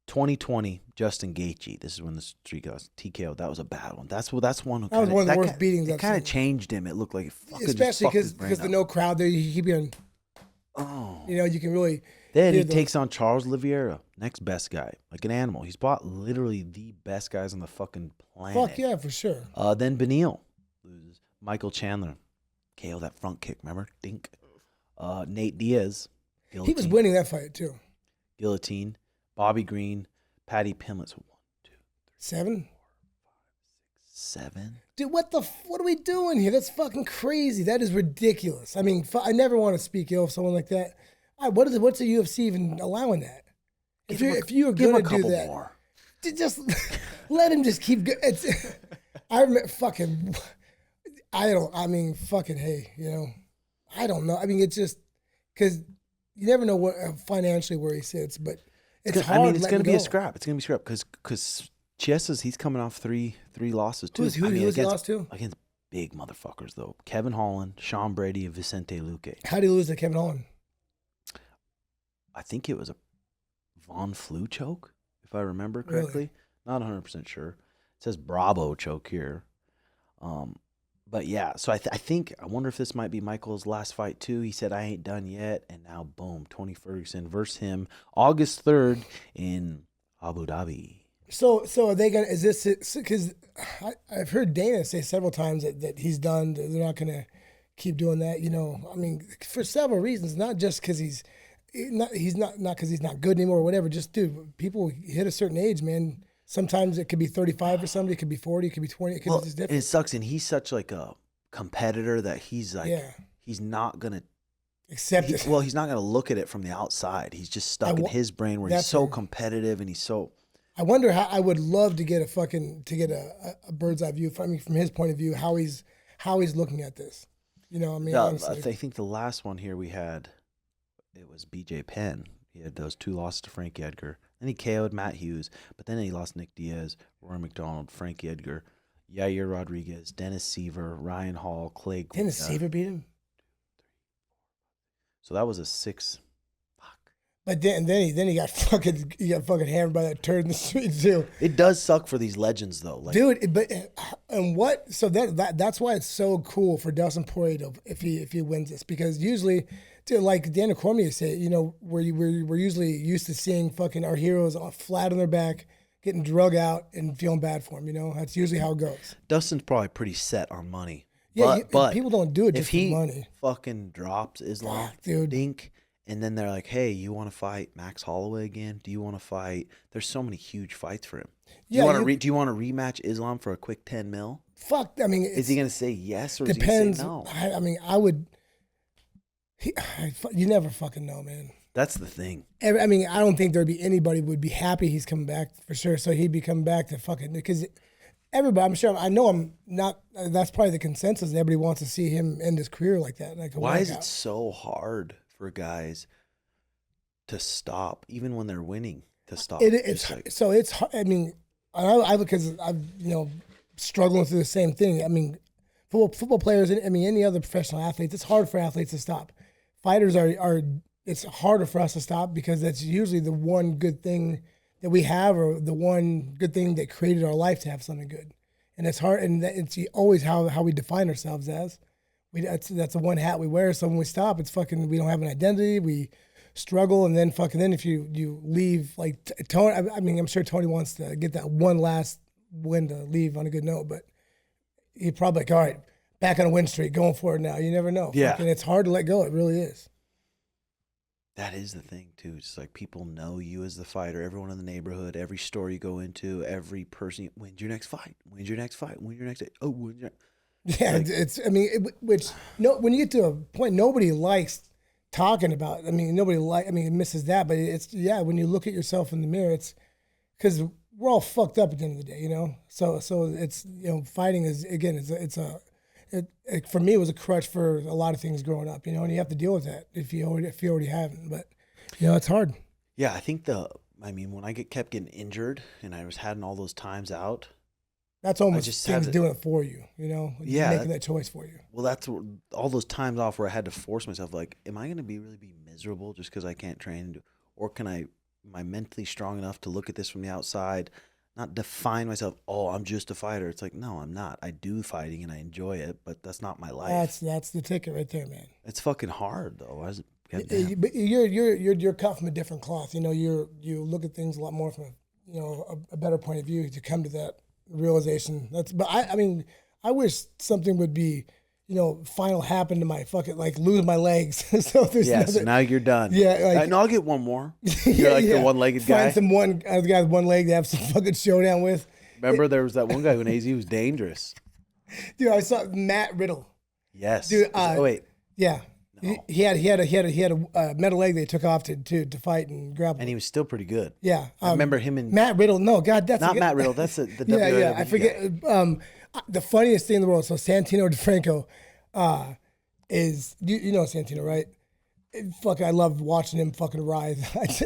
2020, Justin Gaethje. This is when the streak was TKO. That was a bad one. That's one. That was one of the worst beatings. It kind of changed him. It looked like it fucking especially because the no crowd there. You keep being, you know, you can really. Then he takes on Charles Oliveira, next best guy, like an animal. He's bought literally the best guys on the fucking planet. Fuck yeah, for sure. Then Beneil loses. Michael Chandler, KO that front kick, remember? Dink. Nate Diaz. Guillotine. He was winning that fight too. Guillotine. Bobby Green. Patty Pimlet's 1, 2, 3, 7, 4, 5, 6, 7. Dude, what are we doing here? That's fucking crazy. That is ridiculous. I mean, I never want to speak ill of someone like that. What's the UFC even allowing that? If you're going to do that, more. Just let him just keep going. I remember fucking. Fucking hey, you know, I don't know. I mean, it's just because you never know what financially where he sits, but it's hard. I mean, it's going to be a scrap. It's going to be a scrap because Chiesa's he's coming off three losses too. Who he lost to? Against big motherfuckers though. Kevin Holland, Sean Brady, and Vicente Luque. How did he lose to Kevin Holland? I think it was a Von Flue choke, if I remember correctly. Really? Not 100% sure. It says Bravo choke here. But yeah, so I wonder if this might be Michael's last fight too. He said, I ain't done yet. And now, boom, Tony Ferguson versus him August 3rd in Abu Dhabi. So are they going to, is this, because I've heard Dana say several times that he's done, they're not going to keep doing that, you know. I mean, for several reasons, not just because he's not because he's not good anymore or whatever. Just, dude, people hit a certain age, man. Sometimes it could be 35 for somebody, it could be 40, it could be 20, it could be just different. And it sucks, and he's such like a competitor that he's like, he's not going to accept it. Well, he's not going to look at it from the outside. He's just stuck in his brain where he's so competitive and he's so... I wonder how, I would love to get a bird's eye view from his point of view, how he's looking at this. You know, I mean, honestly. I think the last one here we had, it was BJ Penn. He had those 2 losses to Frankie Edgar. Then he KO'd Matt Hughes, but then he lost Nick Diaz, Rory McDonald, Frankie Edgar, Yair Rodriguez, Dennis Seaver, Ryan Hall, Clay Guida. Dennis Seaver beat him? So that was a 6. But then he got fucking hammered by that turd in the street too. It does suck for these legends though, like, dude. But and what? So that's why it's so cool for Dustin Poirier if he wins this, because usually, dude, like Daniel Cormier said, we're usually used to seeing fucking our heroes flat on their back, getting drug out and feeling bad for them. That's usually how it goes. Dustin's probably pretty set on money. Yeah, but people don't do it just if he for money. Fucking drops Islam, dude. Dink. And then they're like, hey, you want to fight Max Holloway again? Do you want to fight? There's so many huge fights for him. Do you want to rematch Islam for a quick 10 mil? Fuck. I mean, is he going to say yes or depends. Is he going to say no? I mean, I would. You never fucking know, man. That's the thing. I mean, I don't think there'd be anybody would be happy he's coming back for sure. So he'd be coming back to fucking, because everybody, I'm sure, I know I'm not, that's probably the consensus. Everybody wants to see him end his career like that. Like why is it so hard for guys to stop, even when they're winning, to stop? It's I mean, I because I've struggling through the same thing. I mean, football players, I mean, any other professional athletes, it's hard for athletes to stop. Fighters are it's harder for us to stop because that's usually the one good thing that we have, or the one good thing that created our life to have something good. And it's hard, and it's always how we define ourselves as. That's the one hat we wear. So when we stop, it's fucking, we don't have an identity. We struggle, and then if you leave, like Tony, I mean, I'm sure Tony wants to get that one last win to leave on a good note, but he probably like, all right, back on a win streak, going for it now. You never know. Yeah. And it's hard to let go. It really is. That is the thing too. It's like people know you as the fighter. Everyone in the neighborhood, every store you go into, every person, when's your next fight? When's your next fight? When's your next? Oh, when's your... Yeah, like, I mean, when you get to a point, nobody likes talking about. I mean, it misses that, but it's when you look at yourself in the mirror, it's because we're all fucked up at the end of the day, So it's fighting is, again, for me, it was a crutch for a lot of things growing up, and you have to deal with that if you already haven't. But it's hard. Yeah, I think when I kept getting injured and I was having all those times out. That's almost things doing it for you, Yeah, making that choice for you. Well, that's all those times off where I had to force myself. Like, am I going to really be miserable just because I can't train, or am I mentally strong enough to look at this from the outside, not define myself? Oh, I'm just a fighter. It's like, no, I'm not. I do fighting and I enjoy it, but that's not my life. That's the ticket right there, man. It's fucking hard though. But you're cut from a different cloth. You look at things a lot more from a better point of view to come to that realization. But I mean, I wish something would be, final happen to my fucking, like, lose my legs. So now you're done. Yeah, like, no, I'll get one more. You're the one-legged guy. Find the guy with one leg to have some fucking showdown with. Remember, there was that one guy when AZ was dangerous. Dude, I saw Matt Riddle. Yes. Dude, wait. Yeah. No. He had a metal leg they took off to fight and grapple. And he was still pretty good. Yeah. I remember him and Matt Riddle. No, God, that's not Matt Riddle. That's the WWE. Yeah. I forget. The funniest thing in the world. So Santino DeFranco is you know Santino, right? I love watching him fucking writhe.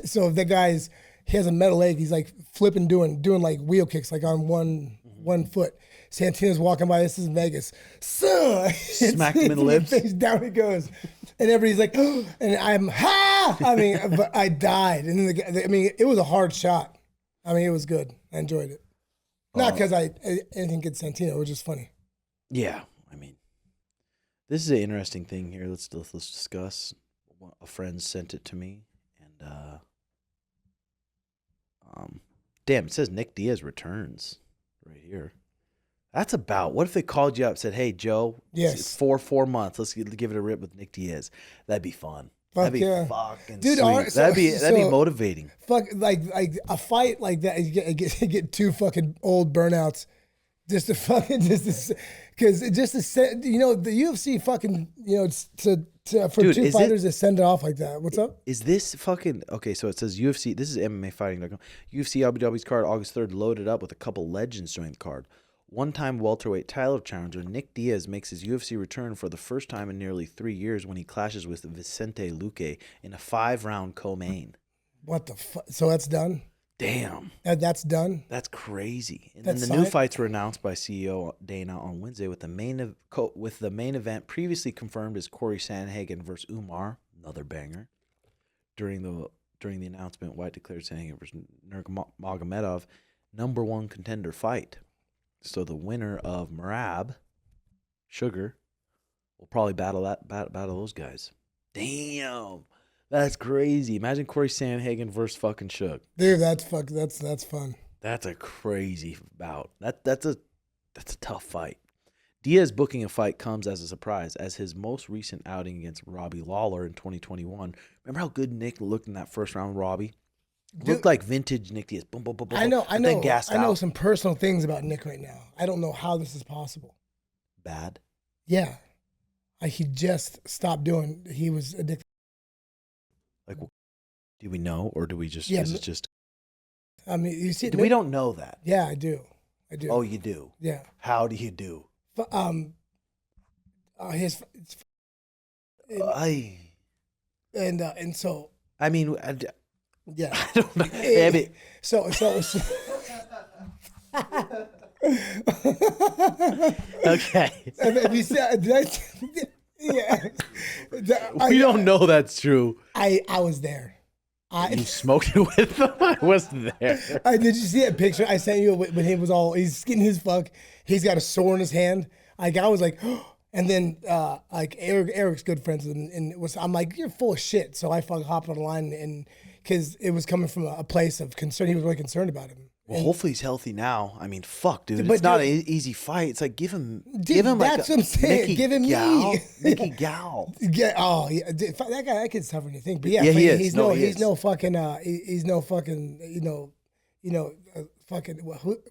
So if that guy's, he has a metal leg, he's like flipping, doing like wheel kicks, like on one foot. Santino's walking by. This is in Vegas. So smack him in the lips. Face down he goes, and everybody's like, oh, and I'm I mean, but I died, and then it was a hard shot. I mean, it was good. I enjoyed it. Not because anything against Santino. It was just funny. Yeah, I mean, this is an interesting thing here. Let's discuss. A friend sent it to me, and damn, it says Nick Diaz returns right here. That's about, what if they called you up and said, hey, Joe, yes, for 4 months, let's give it a rip with Nick Diaz. That'd be fun. That'd be fucking dude, sweet. That'd be motivating. Fuck, like a fight like that, you get two fucking old burnouts just to fucking, because the UFC fucking, for dude, two fighters to send it off like that. What's up? Is this fucking, okay, so it says UFC, this is MMAfighting.com. UFC Abu Dhabi's card, August 3rd, loaded up with a couple legends joining the card. One-time welterweight title challenger Nick Diaz makes his UFC return for the first time in nearly 3 years when he clashes with Vicente Luque in a 5-round co-main. What the fuck? So that's done? Damn. That's done? That's crazy. And That's then the new signed? fights were announced by CEO Dana on Wednesday with the main event previously confirmed as Corey Sandhagen versus Umar, another banger. During the announcement, White declared Sandhagen versus Nurmagomedov #1 contender fight. So the winner of Merab, Sugar, will probably battle those guys. Damn. That's crazy. Imagine Corey Sandhagen versus fucking Suge. Dude, that's fun. That's a crazy bout. That's a tough fight. Diaz booking a fight comes as a surprise, as his most recent outing against Robbie Lawler in 2021. Remember how good Nick looked in that first round, Robbie? Looked like vintage Nick Diaz. Boom, boom, boom, boom. I know. Then gassed I know out. some personal things about Nick right now. I don't know how this is possible. Bad. Yeah. He just stopped doing, he was addicted. Like, do we know, or do we just? Yeah, is it just? I mean, you see, We don't know that. Yeah, I do. Oh, you do. Yeah. How do you do? His and so I mean, yeah. I don't know. I mean, So okay. Have you said? Yeah. We don't know that's true. I was there. You smoked it with them? I wasn't there. Did you see that picture I sent you when he was all, he's skinny as fuck. He's got a sore in his hand. Like, I was like, and then like Eric's good friends and I'm like, you're full of shit. So I fucking hopped on the line and because it was coming from a place of concern. He was really concerned about him. Well, hopefully he's healthy now. I mean, fuck, dude. But It's not an easy fight. It's like give him that's like what I'm saying. Give him Gal, me. Mickey Gal. Yeah. Oh, yeah. Dude, that kid's tougher than you think. But yeah, Yeah, he is. He's No, no, he he's is. no fucking. He's no fucking. Fucking.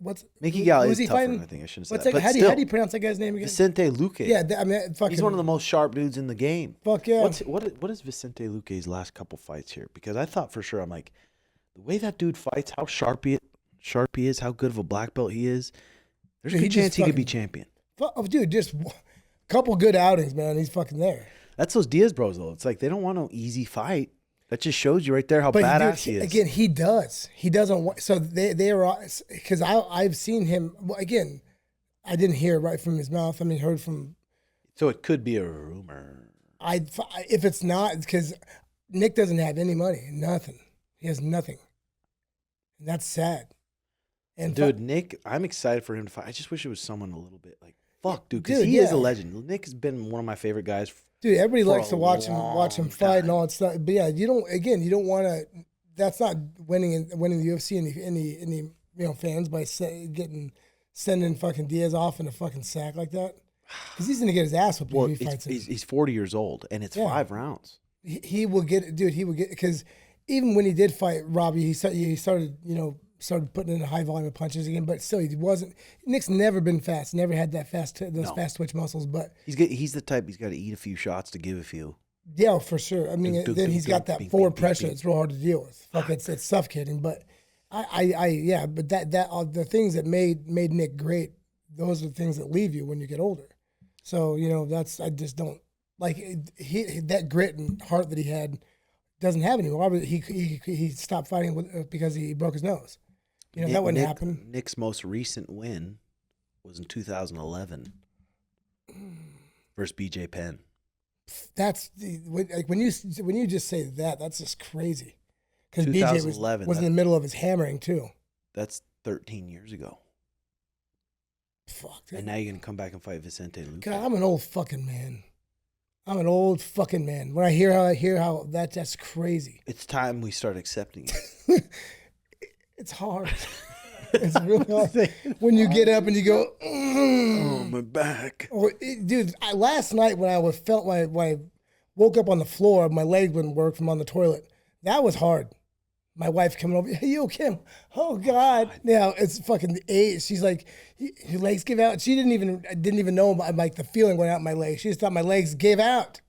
What's Mickey Gal who is he tougher. fighting? I think I shouldn't say What's that. that? But How still, do you pronounce that guy's name again? Vicente Luque. Yeah, I mean, fucking. He's one of the most sharp dudes in the game. Fuck yeah. What is Vicente Luque's last couple fights here? Because I thought for sure, I'm like, the way that dude fights, how sharp he is, how good of a black belt he is. There's a Dude, good he chance just he could be fucking- champion. Dude, just a couple good outings, man. He's fucking there. That's those Diaz bros though. It's like they don't want no easy fight. That just shows you right there how badass he is. Again, he does. He doesn't want. So they are because I've seen him. Well, again, I didn't hear it right from his mouth. I mean, heard from. So it could be a rumor. If it's not, because Nick doesn't have any money, nothing. He has nothing, and that's sad. And Dude, Nick, I'm excited for him to fight. I just wish it was someone a little bit like, fuck, dude, because Dude, he is a yeah. legend. Nick has been one of my favorite guys. dude, everybody for likes a to watch him long fight and time. all that stuff. But yeah, you don't want to. That's not winning the UFC any fans by sending fucking Diaz off in a fucking sack like that. Because he's gonna get his ass whooped Well, if he fights him. he's 40 years old, and it's Yeah. 5 rounds. He will get it, dude. He will get because even when he did fight Robbie, he started putting in a high volume of punches again, but still he wasn't. Nick's never been fast, never had that fast fast twitch muscles. But He's the type he's got to eat a few shots to give a few. yeah, for sure. I mean, Dunk, dunk, then dunk, he's got dunk, that bing, forward bing, bing, pressure. bing. It's real hard to deal with. Fuck, it's suffocating. But but that the things that made Nick great. Those are the things that leave you when you get older. So I just don't like that grit and heart that he had doesn't have anymore. He stopped fighting because he broke his nose. That wouldn't happen. Nick's most recent win was in 2011 versus BJ Penn. That's when you just say that, that's just crazy. Because BJ was 2011, in the middle of his hammering too. That's 13 years ago. Fuck. And now you're going to come back and fight Vicente Luque. God, I'm an old fucking man. I'm an old fucking man. When I hear how that's crazy. It's time we start accepting it. It's hard. It's really hard. When you get up and you go, Oh, my back. dude. Last night when I woke up on the floor, my leg wouldn't work from on the toilet. That was hard. My wife coming over, hey, you okay? Oh God! Now it's fucking 8. She's like, your legs give out. She didn't even know like the feeling went out my legs. She just thought my legs gave out.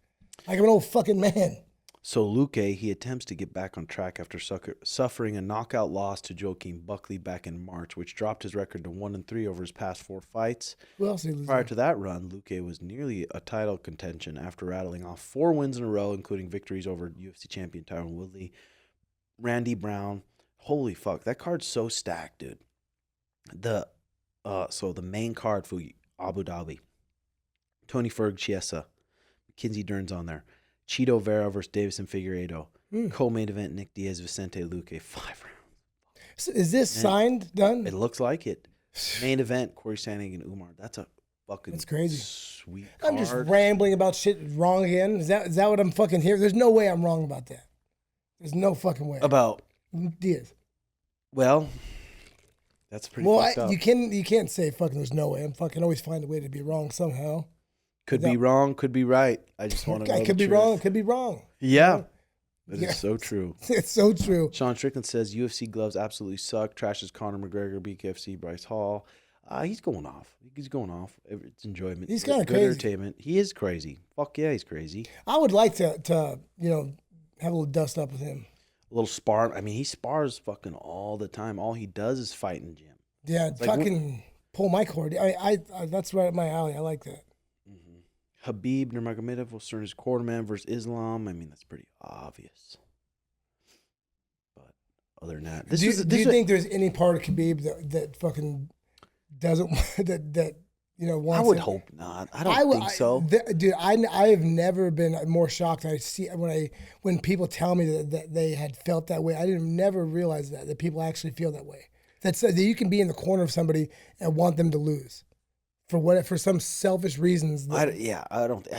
Like I'm an old fucking man. So Luque, he attempts to get back on track after suffering a knockout loss to Joaquin Buckley back in March, which dropped his record to 1-3 over his past 4 fights. Who else did he lose? Prior to that run, Luque was nearly a title contention after rattling off 4 wins in a row, including victories over UFC champion Tyron Woodley, Randy Brown. Holy fuck, that card's so stacked, dude. So the main card for Abu Dhabi, Tony Ferg, Chiesa, Mackenzie Dern's on there. Cheeto Vera versus Davison Figueiredo. Co-main event, Nick Diaz, Vicente Luque, 5 rounds. So is this signed, done? It looks like it. Main event, Corey Sandhagen and Umar. That's a fucking That's crazy. Sweet card. I'm just rambling about shit wrong again. Is that what I'm fucking hearing? There's no way I'm wrong about that. There's no fucking way. About Diaz. Well, that's pretty fucked up. You can't say fucking there's no way. I'm fucking always find a way to be wrong somehow. Could be wrong, could be right. I just want to know. I could be wrong, could be wrong. Yeah. That is so true. It's so true. Sean Strickland says UFC gloves absolutely suck. Trashes Conor McGregor, BKFC, Bryce Hall. He's going off. He's going off. It's enjoyment. He's kind of good crazy. Entertainment. He is crazy. Fuck yeah, he's crazy. I would like to have a little dust up with him. A little spar. I mean, he spars fucking all the time. All he does is fight in the gym. Yeah, it's fucking pull my cord. I that's right up my alley. I like that. Khabib Nurmagomedov will start his quarterman versus Islam. I mean, that's pretty obvious. But other than that, do you think there's any part of Khabib that fucking doesn't that wants? I would hope not. I don't think so. Dude, I have never been more shocked. I see when people tell me that they had felt that way. I didn't never realize that people actually feel that way. That you can be in the corner of somebody and want them to lose. For some selfish reasons. I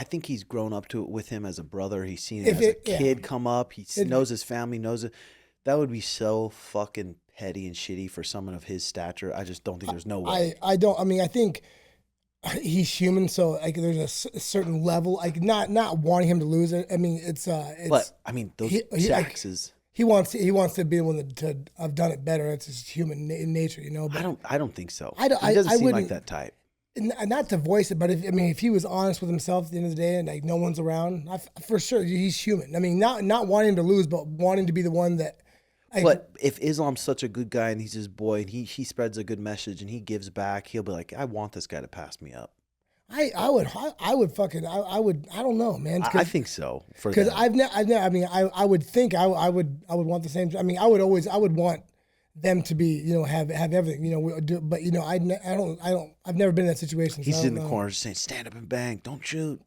think he's grown up to it with him as a brother. He's seen it as a kid come up. He knows his family, knows it. That would be so fucking petty and shitty for someone of his stature. I just don't think there's no way. I think he's human, so like there's a certain level, like not wanting him to lose it. I mean, but I mean those taxes. He wants to be the one to have done it better. It's just human in nature, But I don't think so. He doesn't seem like that type. Not to voice it, but if he was honest with himself at the end of the day and like no one's around, for sure he's human. I mean, not wanting him to lose, but wanting to be the one that. But if Islam's such a good guy and he's his boy and he spreads a good message and he gives back, he'll be like, I want this guy to pass me up. I don't know, man. I think so. Because I would think I would want the same. I mean, I would want them to be, have everything, but I've never been in that situation. He's in the corner just saying, stand up and bang, don't shoot.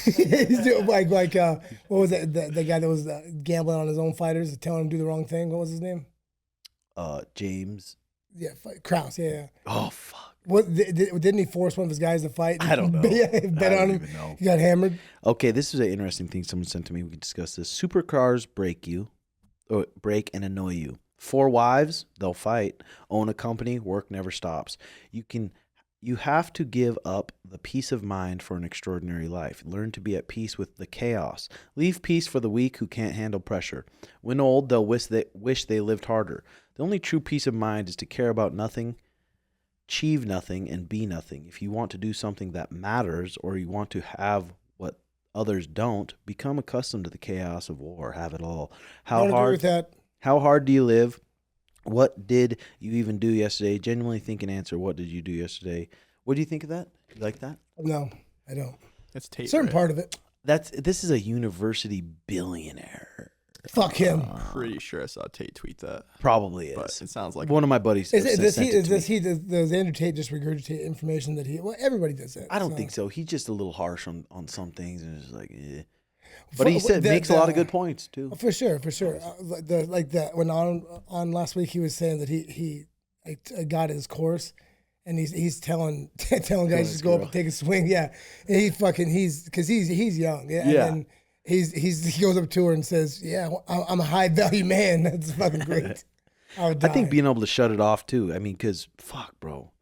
He's doing like what was that? The guy that was gambling on his own fighters, telling him to do the wrong thing. What was his name? James. Yeah, Krause. Yeah. Oh fuck. What didn't he force one of his guys to fight? I don't know. Bet on him. He got hammered. Okay, this is an interesting thing someone sent to me. We can discuss this. Supercars break and annoy you. 4 wives, they'll fight. Own a company, work never stops. You have to give up the peace of mind for an extraordinary life. Learn to be at peace with the chaos. Leave peace for the weak who can't handle pressure. When old, they'll wish they lived harder. The only true peace of mind is to care about nothing, achieve nothing, and be nothing. If you want to do something that matters, or you want to have what others don't, become accustomed to the chaos of war. Have it all. Agree with that. How hard do you live? What did you even do yesterday? Genuinely think and answer. What did you do yesterday? What do you think of that? You like that? No, I don't. That's Tate. Certain part of it. This is a university billionaire. Fuck him. Pretty sure I saw Tate tweet that. Probably is. But it sounds like one of my buddies. Does Andrew Tate just regurgitate information that everybody does that? I don't think so. He's just a little harsh on some things and it's like, eh. But he makes a lot of good points too. For sure. When on last week he was saying that he got his course, and he's telling guys just go up and take a swing. Yeah, and he's young. Yeah. And he goes up to her and says, "Yeah, I'm a high value man." That's fucking great. I think being able to shut it off too. I mean, because fuck, bro.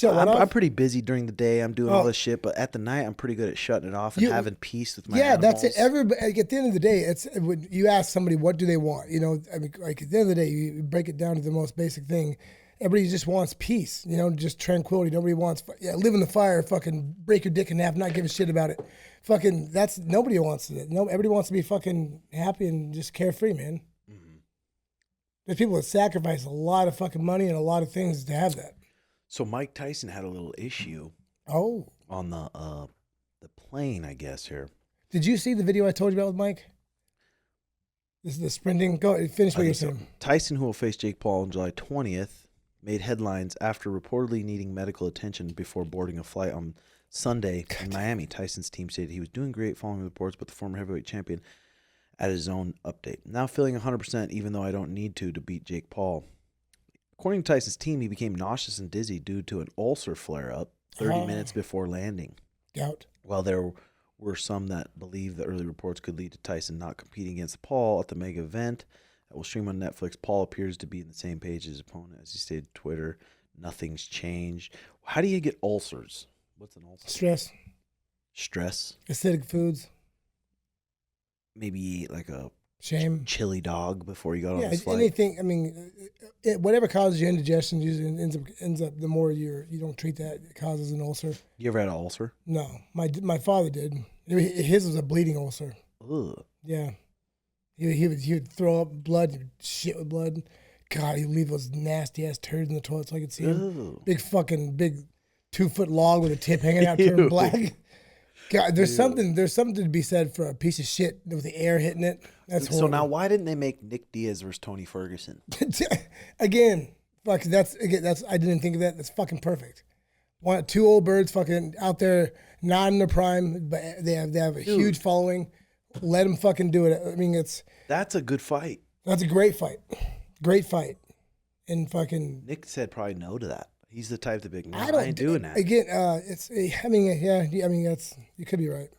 I'm pretty busy during the day. I'm doing all this shit, but at the night, I'm pretty good at shutting it off and having peace with my animals. That's it. Everybody, like, at the end of the day, it's when you ask somebody what do they want. I mean, like at the end of the day, you break it down to the most basic thing. Everybody just wants peace. Just tranquility. Nobody wants live in the fire. Fucking break your dick in half. Not give a shit about it. Fucking nobody wants it. No, everybody wants to be fucking happy and just carefree, man. Mm-hmm. There's people that sacrifice a lot of fucking money and a lot of things to have that. So Mike Tyson had a little issue. On the plane, I guess here. Did you see the video I told you about with Mike? This is the sprinting. Go finish what you're saying. Tyson, who will face Jake Paul on July 20th, made headlines after reportedly needing medical attention before boarding a flight on Sunday in Miami. Tyson's team stated he was doing great following reports, but the former heavyweight champion at his own update. Now feeling 100%, even though I don't need to beat Jake Paul. According to Tyson's team, he became nauseous and dizzy due to an ulcer flare-up 30 minutes before landing. Gout. While there were some that believe the early reports could lead to Tyson not competing against Paul at the mega event that will stream on Netflix, Paul appears to be on the same page as his opponent. As he stated on Twitter, nothing's changed. How do you get ulcers? What's an ulcer? Stress. Stress? Acidic foods. Maybe eat like a shame chili dog before you got on this flight. Anything. I mean, whatever causes your indigestion usually ends up the more you don't treat that, it causes an ulcer. You ever had an ulcer? No, my father did. His was a bleeding ulcer. Ugh. Yeah, he would throw up blood, he'd shit with blood. God, he'd leave those nasty ass turds in the toilet so I could see him. Big 2-foot log with a tip hanging out, turning black. God, there's something to be said for a piece of shit with the air hitting it. That's horrible. So now, why didn't they make Nick Diaz versus Tony Ferguson? Again, that's I didn't think of that. That's fucking perfect. Two old birds fucking out there, not in their prime, but they have a huge following. Let them fucking do it. I mean, that's a good fight. That's a great fight, and fucking Nick said probably no to that. He's the type to be no, I ain't doing that. Again, you could be right.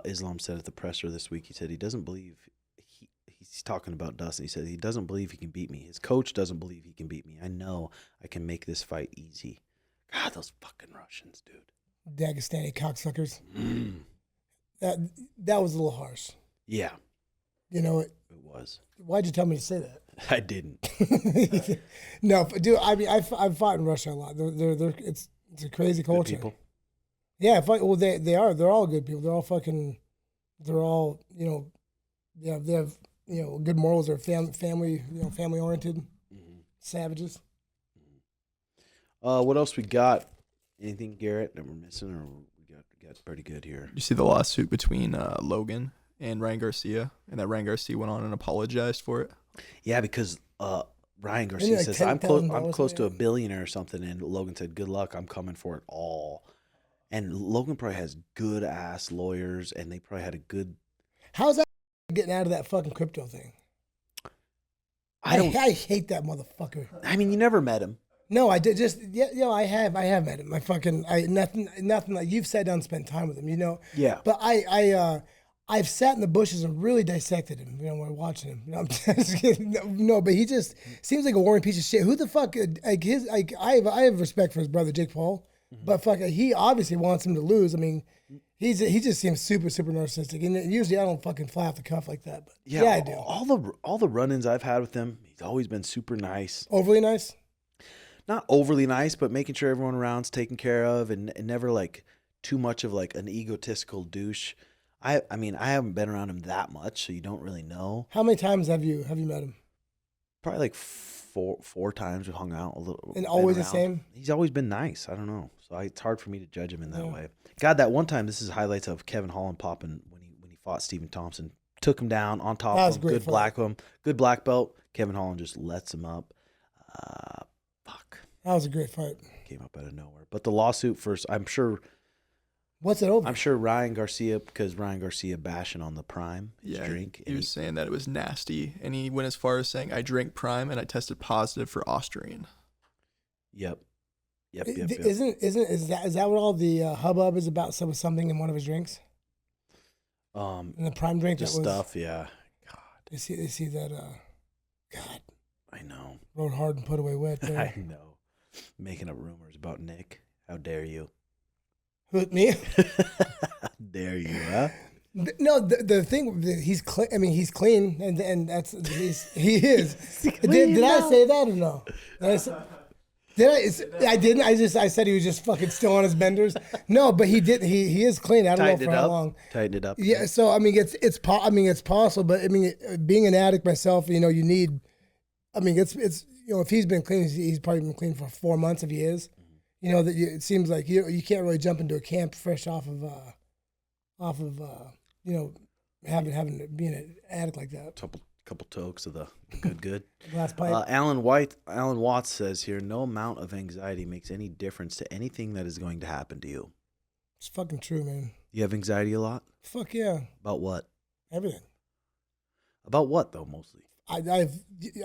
Islam said at the presser this week, he said he doesn't believe, he's talking about Dustin. He said he doesn't believe he can beat me. His coach doesn't believe he can beat me. I know I can make this fight easy. God, those fucking Russians, dude. Daegestani cocksuckers. That was a little harsh. Yeah. You know it. It was. Why'd you tell me to say that? I didn't. No, dude. I mean, I've fought in Russia a lot. It's a crazy culture. Good people. Yeah, well, they are. They're all good people. They're all they have good morals. They're family oriented, savages. What else we got? Anything, Garrett, that we're missing, or we got pretty good here? You see the lawsuit between Logan and Ryan Garcia, and that Ryan Garcia went on and apologized for it. Yeah, because Ryan Garcia says I'm close to $1 billion or something, and Logan said, "Good luck, I'm coming for it all." And Logan probably has good ass lawyers, and they probably had a good. How's that getting out of that fucking crypto thing? I hate that motherfucker. I mean, you never met him. No, I did I have met him. Nothing like you've sat down and spent time with him, Yeah. But I've sat in the bushes and really dissected him, when we're watching him. I'm just kidding. No, but he just seems like a boring piece of shit. Who the fuck? I have respect for his brother Jake Paul, but he obviously wants him to lose. I mean, he just seems super narcissistic, and usually I don't fucking fly off the cuff like that. But yeah, I do. All the run-ins I've had with him, he's always been super nice. Overly nice. Not overly nice, but making sure everyone around's taken care of, and never like too much of like an egotistical douche. I mean, I haven't been around him that much, so you don't really know. How many times have you met him? Probably like four times we've hung out a little. And always the same? He's always been nice. I don't know. So it's hard for me to judge him in that way. God, that one time, this is highlights of Kevin Holland popping when he fought Stephen Thompson. Took him down on top of him. Good black belt. Kevin Holland just lets him up. Fuck. That was a great fight. Came up out of nowhere. But the lawsuit first, I'm sure. What's it over? I'm sure Ryan Garcia, because Ryan Garcia bashing on the Prime, his drink. He was saying that it was nasty, and he went as far as saying, "I drank Prime and I tested positive for Austrian." Yep. Is that what all the hubbub is about? Something in one of his drinks. In the Prime drink, just stuff. Yeah. God. They see that. God. I know. Rode hard and put away wet. There. I know. Making up rumors about Nick. How dare you? Who, me? Dare you, huh? No, the thing, he's clean. I mean, he's clean, and that's he is. Did I say that or no? I didn't. I said he was just fucking still on his benders. No, but he did. He is clean. I don't know for how long. Tighten it up. Yeah. So I mean, it's possible, but I mean, being an addict myself, you need. I mean, it's if he's been clean, he's probably been clean for 4 months if he is. It seems like you can't really jump into a camp fresh off of being an addict like that. Couple tokes of the good. Glass pipe. Alan Watts says here, no amount of anxiety makes any difference to anything that is going to happen to you. It's fucking true, man. You have anxiety a lot? Fuck yeah. About what? Everything. About what though, mostly? I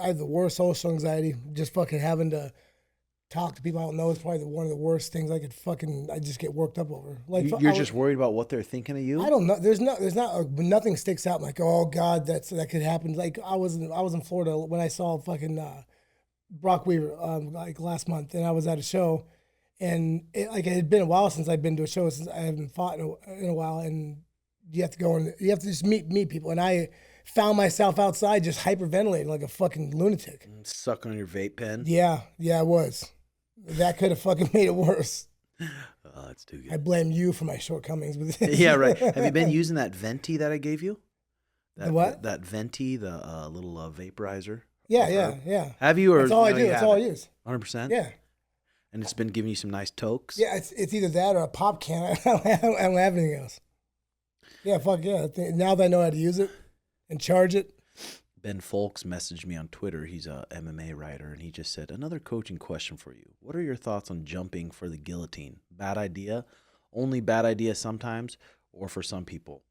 have the worst social anxiety. Just fucking having to talk to people I don't know is probably one of the worst things I just get worked up over. Like you're just worried about what they're thinking of you? I don't know. There's not nothing sticks out like, oh God, that could happen. Like I was in Florida when I saw fucking Brock Weaver like last month, and I was at a show, and it had been a while since I'd been to a show, since I haven't fought in a while, and you have to go and you have to just meet people, and I found myself outside just hyperventilating like a fucking lunatic. Sucking on your vape pen? Yeah, I was. That could have fucking made it worse. Oh, that's too good. I blame you for my shortcomings with this. Yeah, right. Have you been using that Venti that I gave you? The what? That Venti, the little vaporizer. Yeah. Have you? Or that's all I do. That's all I use. 100%? Yeah. And it's been giving you some nice tokes? Yeah, it's either that or a pop can. I don't have anything else. Yeah, fuck yeah. Now that I know how to use it and charge it. Ben Folks messaged me on Twitter. He's a MMA writer, and he just said, another coaching question for you. What are your thoughts on jumping for the guillotine? Bad idea? Only bad idea sometimes, or for some people?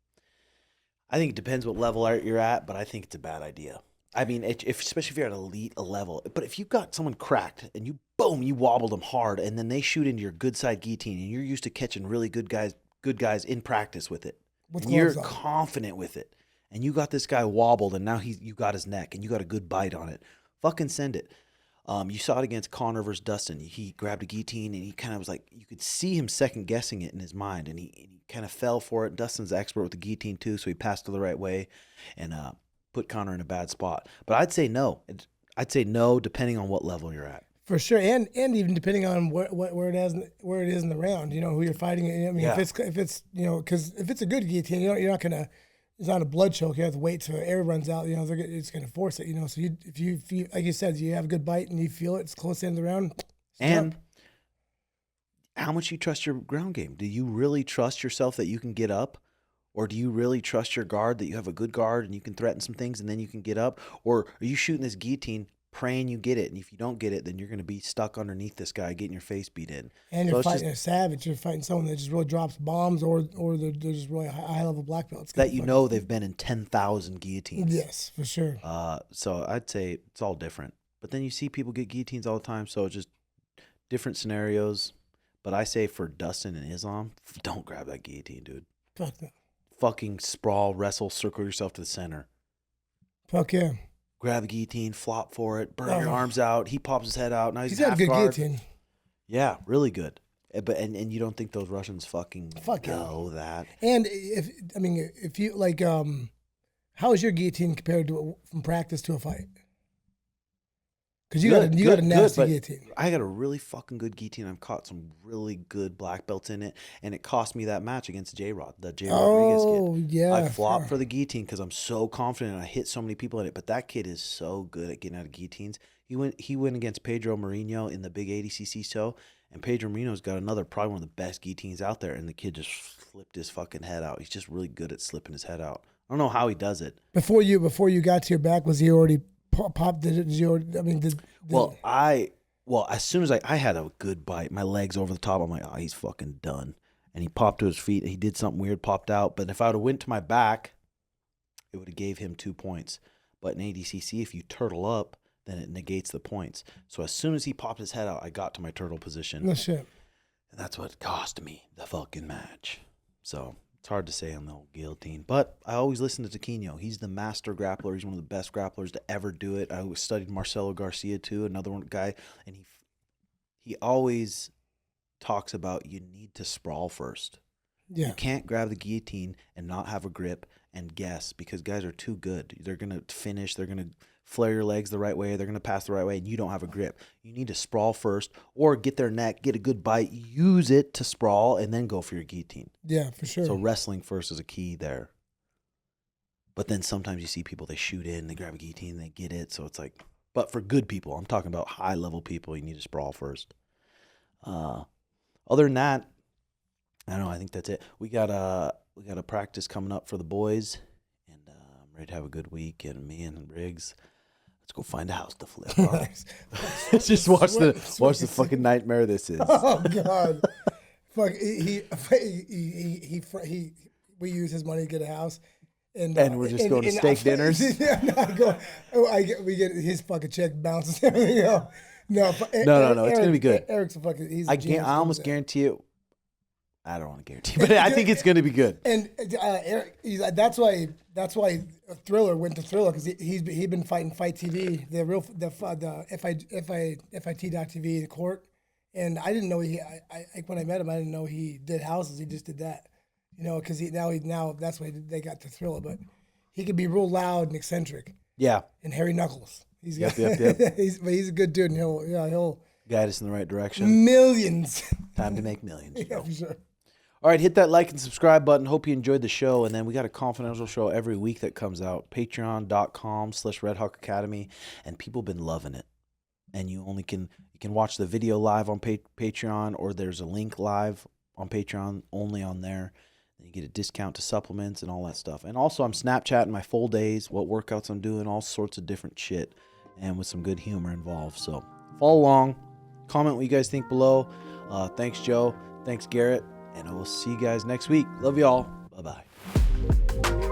I think it depends what level you're at, but I think it's a bad idea. I mean, especially if you're at elite level. But if you've got someone cracked, and you wobbled them hard, and then they shoot into your good side guillotine, and you're used to catching really good guys in practice with it, and you're confident with it, and you got this guy wobbled, and now you got his neck, and you got a good bite on it, fucking send it. You saw it against Conor versus Dustin. He grabbed a guillotine, and he kind of was like, you could see him second guessing it in his mind, and he kind of fell for it. Dustin's expert with the guillotine too, so he passed it the right way, and put Conor in a bad spot. But I'd say no. I'd say no, depending on what level you're at. For sure, and even depending on where it is in the round, who you're fighting. I mean, yeah. if it's because if it's a good guillotine, you're not gonna. It's not a blood choke. You have to wait till air runs out. It's gonna force it. So if you like you said, you have a good bite and you feel it. It's close to the end of the round. And how much you trust your ground game? Do you really trust yourself that you can get up? Or do you really trust your guard, that you have a good guard and you can threaten some things and then you can get up? Or are you shooting this guillotine praying you get it? And if you don't get it, then you're going to be stuck underneath this guy getting your face beat in. And you're fighting a savage. You're fighting someone that just really drops bombs or they're just really high-level black belts. That they've been in 10,000 guillotines. Yes, for sure. So I'd say it's all different. But then you see people get guillotines all the time, so it's just different scenarios. But I say for Dustin and Islam, don't grab that guillotine, dude. Fuck no. Fucking sprawl, wrestle, circle yourself to the center. Fuck yeah. Grab the guillotine, flop for it, burn your arms out. He pops his head out. Now he's got a good guard. guillotine. Yeah, really good. But and you don't think those Russians fucking know that? And if you like, how is your guillotine compared to from practice to a fight? Because you got a nasty guillotine. I got a really fucking good guillotine. I've caught some really good black belts in it, and it cost me that match against J-Rod, the J. Rodriguez kid. Oh, yeah. I flopped for the guillotine because I'm so confident and I hit so many people in it. But that kid is so good at getting out of guillotines. He went against Pedro Marino in the big 80cc show, and Pedro Marino's got probably one of the best guillotines out there, and the kid just flipped his fucking head out. He's just really good at slipping his head out. I don't know how he does it. Before you got to your back, was he already popped? As soon as I had a good bite, my legs over the top, I'm like, oh, he's fucking done. And he popped to his feet. He did something weird, popped out. But if I would have went to my back, it would have gave him 2 points. But in ADCC, if you turtle up, then it negates the points. So as soon as he popped his head out, I got to my turtle position. No shit. And that's what cost me the fucking match. So it's hard to say on the old guillotine. But I always listen to Taquino. He's the master grappler. He's one of the best grapplers to ever do it. I studied Marcelo Garcia too, another one guy. And he always talks about you need to sprawl first. Yeah. You can't grab the guillotine and not have a grip and guess, because guys are too good. They're going to finish. They're going to flare your legs the right way. They're going to pass the right way, and you don't have a grip. You need to sprawl first or get their neck, get a good bite, use it to sprawl, and then go for your guillotine. Yeah, for sure. So wrestling first is a key there. But then sometimes you see people, they shoot in, they grab a guillotine, they get it. So it's like, but for good people, I'm talking about high-level people, you need to sprawl first. Other than that, I don't know. I think that's it. We got a practice coming up for the boys I'm ready to have a good week, and me and Riggs, let's go find a house to flip. All right. Just watch the fucking nightmare this is. Oh God. Fuck. We use his money to get a house. And we're just going to steak dinners. We get his fucking check bounces everything else. No, it's gonna be good. Eric's a fucking. He's a I genius. almost guarantee it. I don't want to guarantee, but I think it's gonna be good. And Eric, that's why Thriller went to Thriller, because he'd been fighting Fight TV, the FIT.TV, the court, and I didn't know when I met him, I didn't know he did houses. He just did that. Because now that's why they got to Thriller, but he could be real loud and eccentric. Yeah. And Hairy Knuckles. Yep. He's a good dude, and he'll guide us in the right direction. Millions. Time to make millions. Yeah, for sure. All right, hit that like and subscribe button. Hope you enjoyed the show. And then we got a confidential show every week that comes out. Patreon.com/RedHawk Academy. And people have been loving it. And you can watch the video live on Patreon, or there's a link live on Patreon only on there. You get a discount to supplements and all that stuff. And also, I'm Snapchatting my full days, what workouts I'm doing, all sorts of different shit, and with some good humor involved. So follow along. Comment what you guys think below. Thanks, Joe. Thanks, Garrett. And I will see you guys next week. Love y'all. Bye-bye.